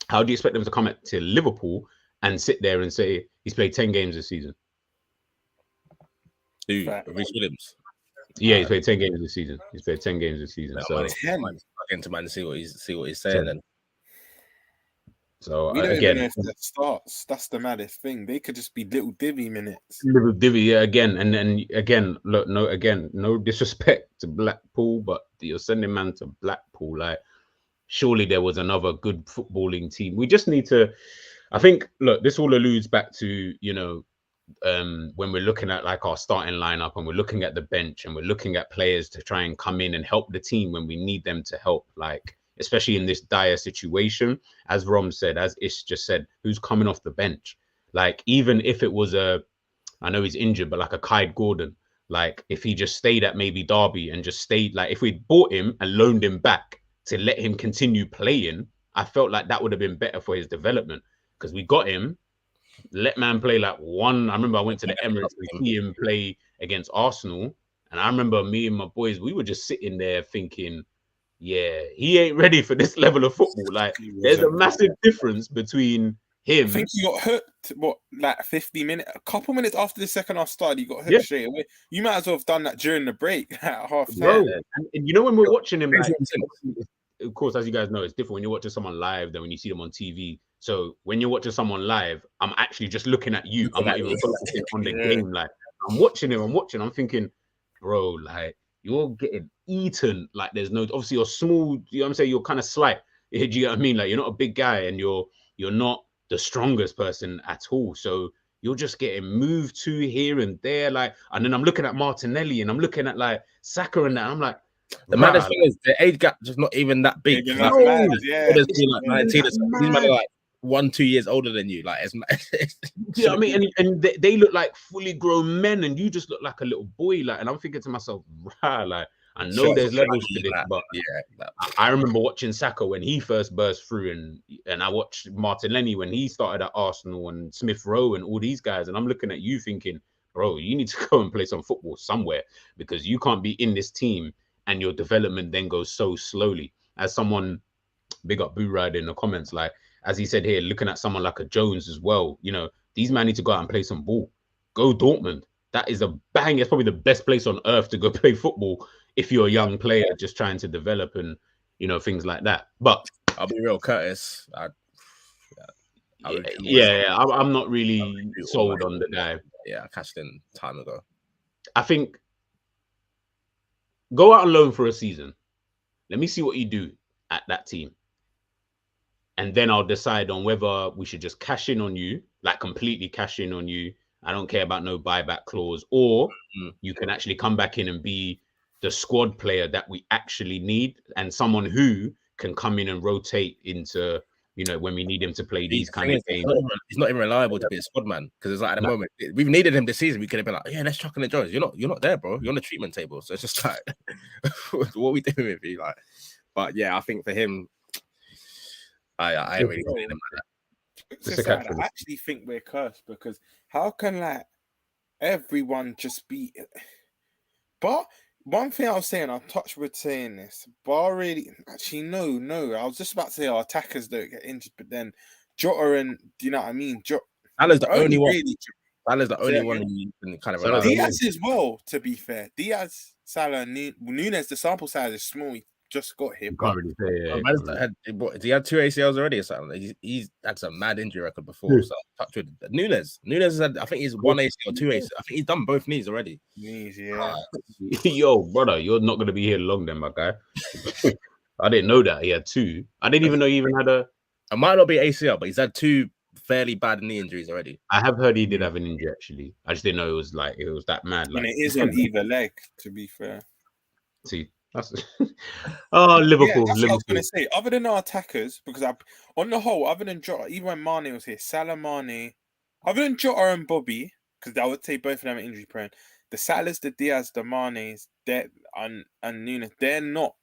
how do you expect them to come to Liverpool and sit there and say he's played 10 games this season? Reece Williams. Yeah, he's played 10 games this season. So into man to see what he's saying. Then. So we don't even know if that starts. That's the maddest thing. They could just be little divvy minutes. Little divvy, yeah. Again, look, no disrespect to Blackpool, but you're sending man to Blackpool. Like, surely there was another good footballing team. We just need to. I think. Look, this all alludes back to when we're looking at like our starting lineup and we're looking at the bench and we're looking at players to try and come in and help the team when we need them to help. Like. Especially in this dire situation, as Romz said, as Ish just said, who's coming off the bench? Like, even if it was I know he's injured, but like a Kai Gordon, like if he just stayed at maybe Derby and just stayed, like if we'd bought him and loaned him back to let him continue playing, I felt like that would have been better for his development because we got him, let man play like one. I remember I went to the Emirates to see him play against Arsenal And I remember me and my boys, we were just sitting there thinking, yeah, he ain't ready for this level of football. Like, there's a massive difference between him. I think he got hooked, like 50 minutes, a couple minutes after the second half started, he got hooked straight away. You might as well have done that during the break at half time. And you know, when we're watching him, like, of course, as you guys know, it's different when you're watching someone live than when you see them on TV. So when you're watching someone live, I'm actually just looking at you. I'm not even focusing on the game. Like, I'm watching him, I'm thinking, bro, like, you're getting eaten. Like, there's no, obviously you're small, you know what I'm saying? You're kind of slight. Do you know what I mean? Like, you're not a big guy and you're not the strongest person at all. So you're just getting moved to here and there. Like, and then I'm looking at Martinelli and I'm looking at like Saka and that. And I'm like, the maddest thing is the age gap just not even that big. Like, like 19 these men are like 1-2 years older than you. Like, it's you know what I mean? And they look like fully grown men, and you just look like a little boy. Like, and I'm thinking to myself, like, I know there's levels to this, but I remember watching Saka when he first burst through, and I watched Martinelli when he started at Arsenal and Smith Rowe and all these guys, and I'm looking at you thinking, bro, you need to go and play some football somewhere, because you can't be in this team and your development then goes so slowly. As someone, big up Boo Ride in the comments, like, as he said here, looking at someone like a Jones as well, you know, these men need to go out and play some ball. Go Dortmund. That is a bang. It's probably the best place on earth to go play football if you're a young player just trying to develop and, you know, things like that. But I'll be real, Curtis. I'm not really sold on the guy. Yeah, I cashed in time ago. I think go out on loan for a season. Let me see what you do at that team. And then I'll decide on whether we should just cash in on you, like completely cash in on you. I don't care about no buyback clause, or you can actually come back in and be the squad player that we actually need, and someone who can come in and rotate into, you know, when we need him to play these kind of games. He's not even reliable to be a squad man, because it's like at the moment we've needed him this season. We could have been like, yeah, let's chuck in the Jones. You're not there, bro. You're on the treatment table. So it's just like, what are we doing with you? Like, but yeah, I think for him, I ain't really getting him like that. I actually think we're cursed, because how can like everyone just be? But one thing I was saying, I'll touch with saying this, but really, actually, no. I was just about to say our attackers don't get injured, but then Jota and, do you know what I mean? Salah's the only one. Salah's the only one you can kind of rely on. Diaz as well, to be fair. Diaz, Salah, Nunez, the sample size is small. He just got hit. He had 2 ACLs already or something. He's had some mad injury record before. So touch with Nunez has had, I think he's 1 ACL, 2 ACL. I think he's done both knees already. Yo, brother, you're not gonna be here long then, my guy. I didn't know that he had 2. I didn't even know he even had a. It might not be ACL, but he's had 2 fairly bad knee injuries already. I have heard he did have an injury actually. I just didn't know it was that mad. Like, and it is on either leg, to be fair. See. Liverpool. Yeah, that's Liverpool. what I was going to say. Other than our attackers, because on the whole, other than Jota, even when Mane was here, Salah, Mane, other than Jota and Bobby, because I would say both of them are injury prone. The Salahs, the Diaz, the Manes, and Nunez, they're not.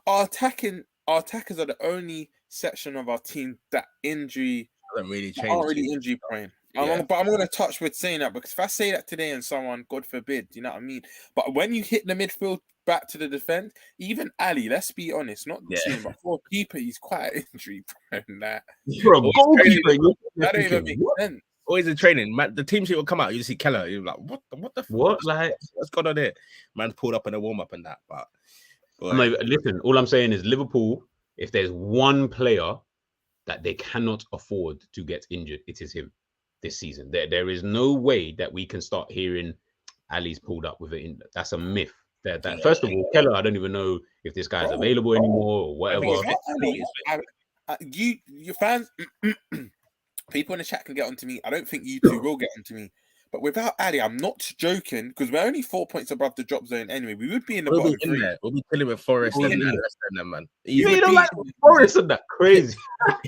Our attackers are the only section of our team that injury doesn't really change. Aren't really injury prone. But I'm going to touch with saying that, because if I say that today and someone, God forbid, you know what I mean? But when you hit the midfield back to the defense, even Ali, let's be honest, not the team, but for a keeper, he's quite injury prone. That don't even make sense. Always in training, man, the team sheet will come out. You see Keller, you're like, what the fuck? Like, what's going on there? Man's pulled up in a warm up and that. But listen, all I'm saying is Liverpool, if there's one player that they cannot afford to get injured, it is him. This season, there is no way that we can start hearing Ali's pulled up with it. That's a myth. First of all, Keller, I don't even know if this guy's available anymore or whatever. Your fans, people in the chat can get onto me. I don't think you two will get onto me. But without Ali, I'm not joking, because we're only 4 points above the drop zone anyway. We would be in the bottom three. There. We'll be chilling with Forest and them, man. You don't like Forest and that? Crazy.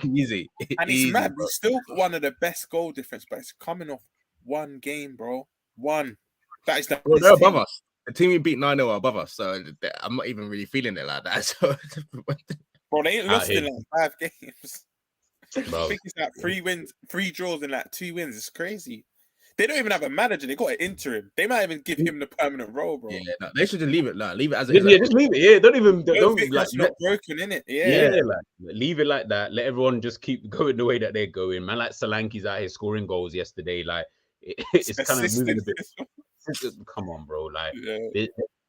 Easy. And it's mad. We're still one of the best goal difference, but it's coming off one game, bro. One. That is the they're above us. The team we beat 9-0 are above us, so I'm not even really feeling it like that. So, bro, they ain't lost in like 5 games. Bro. I think it's like 3 wins, 3 draws, and like 2 wins. It's crazy. They don't even have a manager. They got an interim. They might even give him the permanent role, bro. Yeah, no, they should just leave it. Like, leave it as it Yeah, is. yeah, just leave it. Yeah, don't think like that's not broken, innit? yeah, Yeah. like leave it like that. Let everyone just keep going the way that they're going. Man, like Solanke's out here scoring goals yesterday. Like it's kind of moving a bit. Come on, bro. Like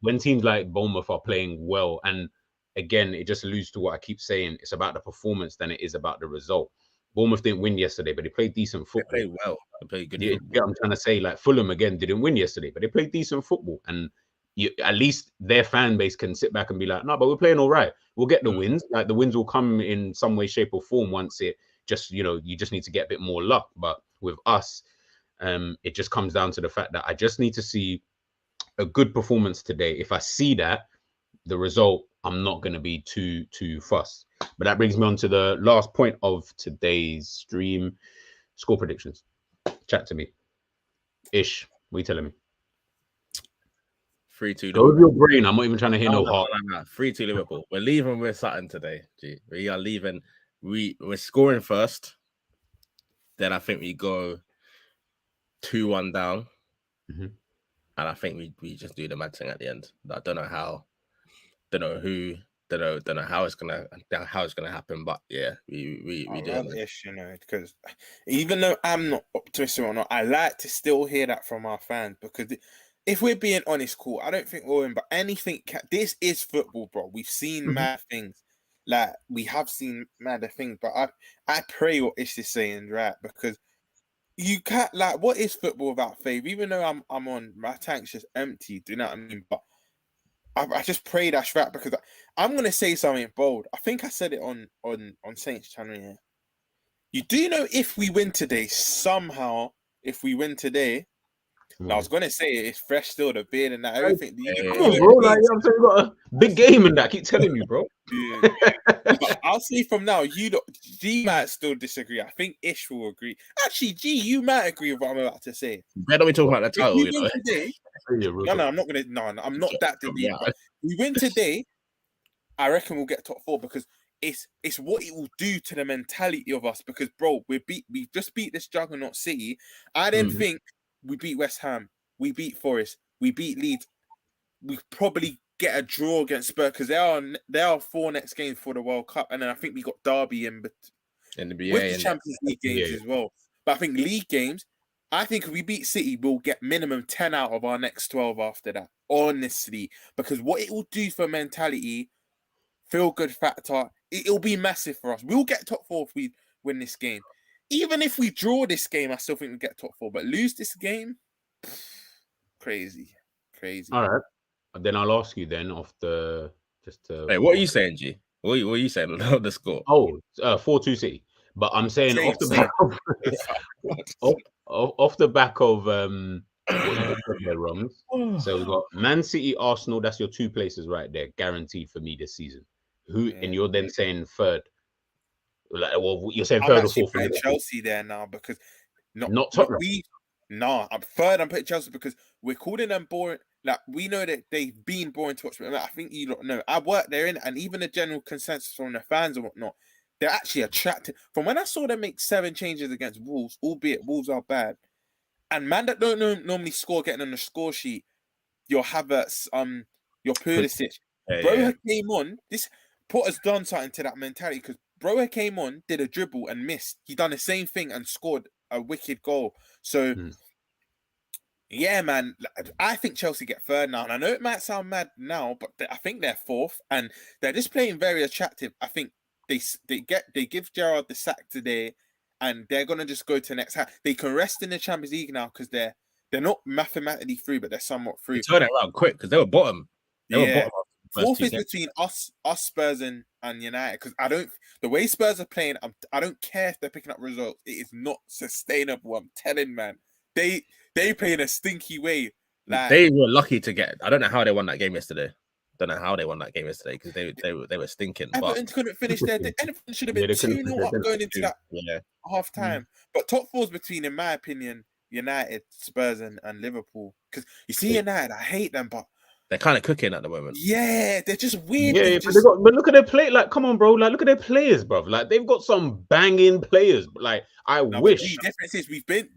when teams like Bournemouth are playing well, and again, it just alludes to what I keep saying. It's about the performance than it is about the result. Bournemouth didn't win yesterday, but they played decent football. They played well. They played good. Yeah, I'm trying to say, like Fulham again didn't win yesterday, but they played decent football, and at least their fan base can sit back and be like, no, but we're playing all right. We'll get the wins. Like the wins will come in some way, shape, or form once it just, you just need to get a bit more luck. But with us, it just comes down to the fact that I just need to see a good performance today. If I see that, the result, I'm not going to be too fussed. But that brings me on to the last point of today's stream. Score predictions. Chat to me. Ish, what are you telling me? 3-2. Go with your brain. I'm not even trying to hear no heart. 3-2 Liverpool. We're leaving with something today. G. We are leaving. We're scoring first. Then I think we go 2-1 down. Mm-hmm. And I think we just do the mad thing at the end. I don't know how. Don't know who. Don't know how it's gonna happen. But yeah, we do this, because even though I'm not optimistic or not, I like to still hear that from our fans, because if we're being honest, cool, I don't think we'll win, but anything. This is football, bro. We've seen mad things. Like we have seen mad things, but I pray what Ish is saying, right? Because you can't, like, what is football without faith? Even though I'm on, my tank's just empty. Do you know what I mean? But I just pray that's right, because I'm gonna say something bold. I think I said it on Saints channel. Yeah, you do know if we win today, somehow, if we win today, I was gonna say it's fresh still, the beard and that everything. Come on, bro. Like, I'm saying, you got a big game in that. I keep telling you, bro. But I'll say from now, G might still disagree. I think Ish will agree. Actually, G, you might agree with what I'm about to say. Where are we talking about the title? Today, no, I'm not gonna. No, I'm not that deep. But we win today, I reckon we'll get top 4, because it's what it will do to the mentality of us. Because, bro, we just beat this juggernaut City. I didn't think we beat West Ham, we beat Forest, we beat Leeds. We probably get a draw against Spurs, because there are 4 next games for the World Cup, and then I think we got Derby in the BA, with the Champions League games as well. But I think league games, I think if we beat City, we'll get minimum 10 out of our next 12 after that. Honestly, because what it will do for mentality, feel good factor, it'll be massive for us. We'll get top 4 if we win this game. Even if we draw this game, I still think we'll get top 4. But lose this game, crazy. All right. Then I'll ask you then Wait, what are you saying, G? What are you saying on the score? Oh, 4-2 City. But I'm saying off the back of what you said there, Romz. So we've got Man City, Arsenal. That's your 2 places right there, guaranteed for me this season. And you're then saying third. Like, well, you're saying third or fourth. I'm putting Chelsea there now, because not Tottenham. I'm third. I'm putting Chelsea because we're calling them boring. Like, we know that they've been boring to watch, but I think you don't know. I work there in, and even the general consensus from the fans and whatnot, they're actually attracted. From when I saw them make 7 changes against Wolves, albeit Wolves are bad, and man that don't normally score getting on the score sheet, your Havertz, your Pulisic, Broha came on. This Potter's done something to that mentality, because Broha came on, did a dribble and missed. He done the same thing and scored a wicked goal. So. Yeah, man. I think Chelsea get third now. And I know it might sound mad now, but I think they're 4th, and they're just playing very attractive. I think they give Gerrard the sack today, and they're gonna just go to next. They can rest in the Champions League now, because they're not mathematically through, but they're somewhat through. Turn it around quick, because they were bottom. They were bottom. 4th is between us, Spurs, and United. Because the way Spurs are playing, I don't care if they're picking up results. It is not sustainable. I'm telling, man. They play in a stinky way. Like, they were lucky to get. I don't know how they won that game yesterday. Because they were stinking. Everton couldn't finish there. Everton should have been 2-0 up going into that half time. But top 4's between, in my opinion, United, Spurs, and Liverpool. Because you see United, I hate them, but They're kind of cooking at the moment. Yeah, they're just weird. Yeah, but look at their play. Like, come on, bro. Like, look at their players, bro. Like, they've got some banging players. Like, I wish. The difference is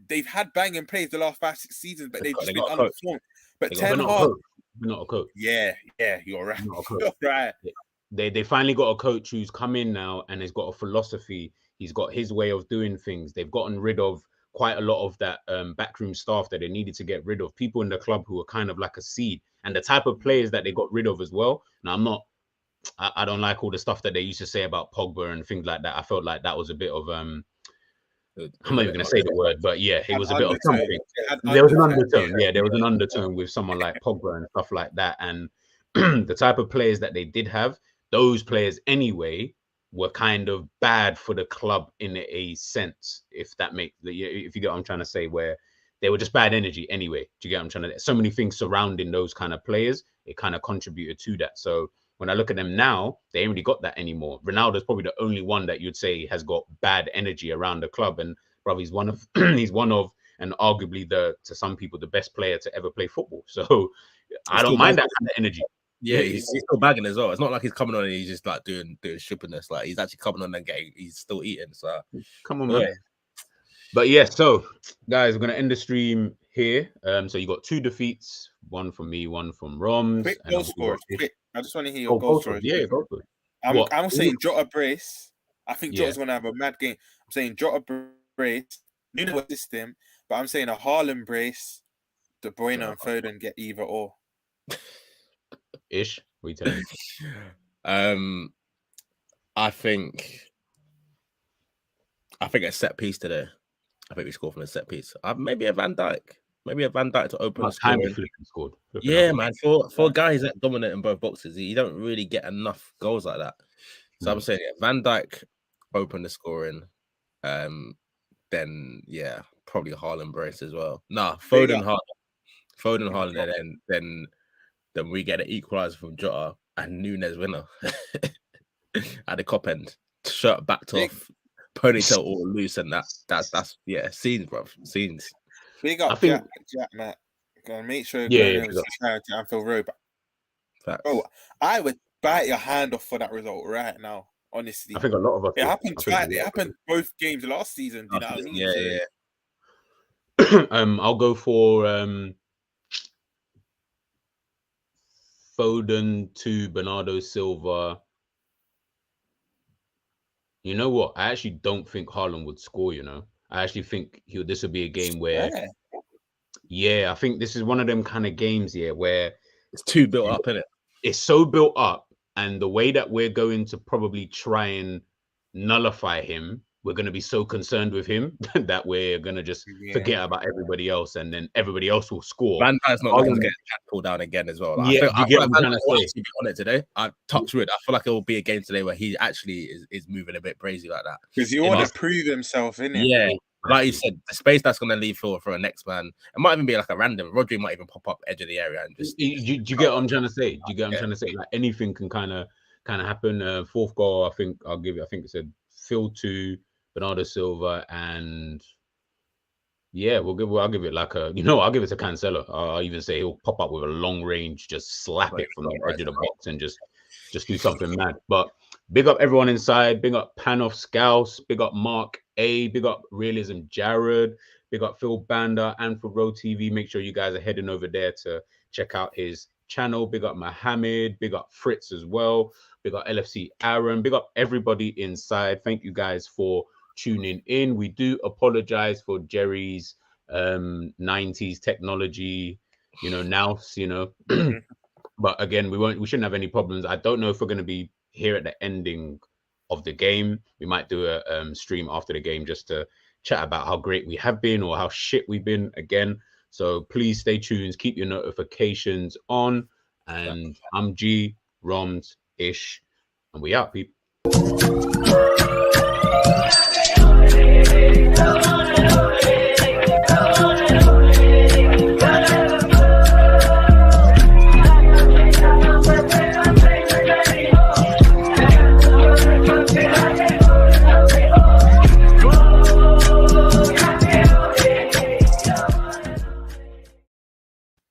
they've had banging players the last 5-6 seasons, but they've just been underperformed. But Ten Hag, we're not a coach. Yeah, you're right. You're right. They finally got a coach who's come in now and has got a philosophy. He's got his way of doing things. They've gotten rid of quite a lot of that backroom staff that they needed to get rid of. People in the club who were kind of like a seed, and the type of players that they got rid of as well. Now, I don't like all the stuff that they used to say about Pogba and things like that. I felt like that was a bit of I'm not even going to say the word, but yeah, it was a bit of something. There was an undertone. Yeah, there was an undertone with someone like Pogba and stuff like that. And the type of players that they did have, those players anyway, were kind of bad for the club in a sense, if you get what I'm trying to say, where they were just bad energy anyway. Do you get what I'm trying to say? So many things surrounding those kind of players, it kind of contributed to that. So when I look at them now, they ain't really got that anymore. Ronaldo's probably the only one that you'd say has got bad energy around the club. And probably he's one of, and arguably to some people, the best player to ever play football. So I don't mind that kind of energy. Yeah, he's still bagging as well. It's not like he's coming on and he's just like doing stupidness. Like, he's actually coming on and he's still eating. So come on, man. Yeah. But yeah, so guys, we're gonna end the stream here. So you got 2 defeats, one from me, one from Romz. Quick goal scorers. Quick. I just want to hear your goal scorers. Yeah, go for it. I'm saying Jota brace. I think Jota's gonna have a mad game. I'm saying Jota brace. Nunez will assist him, but I'm saying a Haaland brace. De Bruyne and Foden get either or. Ish, what are you telling me? I think a set piece today. I think we score from a set piece. Maybe a Van Dijk. Maybe a Van Dijk to open the scoring. Yeah, man. For guys that dominate in both boxes, you don't really get enough goals like that. So I'm saying Van Dijk open the scoring. Then probably a Haaland brace as well. Foden Haaland, and then we get an equalizer from Jota and Nunez winner at the cop end, shirt backed off, ponytail all loose, and that's scenes, bro, scenes. Big up, Jack, Matt. Gotta make sure you're going to Anfield Road. Oh, I would bite your hand off for that result right now. Honestly, I think a lot of us. It happened both games last season. You know what I mean? Yeah. I'll go for Foden to Bernardo Silva. You know what? I actually don't think Haaland would score. I actually think this would be a game where, I think this is one of them kind of games where it's too built up, isn't it? It's so built up, and the way that we're going to probably try and nullify him, we're going to be so concerned with him that we're going to just forget about everybody else, and then everybody else will score. Van Dijk's not going to get pulled down again as well. Like, I feel like Van Dijk will actually be on it today. I touch wood. I feel like it will be a game today where he actually is moving a bit crazy like that. Because he want to prove himself, innit? Yeah. Like you said, the space that's going to leave for a next man. It might even be like a random. Rodri might even pop up edge of the area and just. Do you get what I'm trying to say? Do you get what I'm trying to say? Like, anything can kind of happen. Fourth goal, I think I'll give it. I think it said Phil to Bernardo Silva, and I'll give it like I'll give it to Cancelo. I'll even say he'll pop up with a long range, just slap it from the edge of the box and just do something mad. But big up everyone inside. Big up Panoff Scouse. Big up Mark A. Big up Realism Jared. Big up Phil Banda and for Road TV. Make sure you guys are heading over there to check out his channel. Big up Mohammed. Big up Fritz as well. Big up LFC Aaron. Big up everybody inside. Thank you guys for tuning in. We do apologize for Jerry's 90s technology, but again, we shouldn't have any problems. I don't know if we're going to be here at the ending of the game. We might do a stream after the game just to chat about how great we have been or how shit we've been again. So please stay tuned, keep your notifications on, and I'm G, Romz, Ish, and we out, people.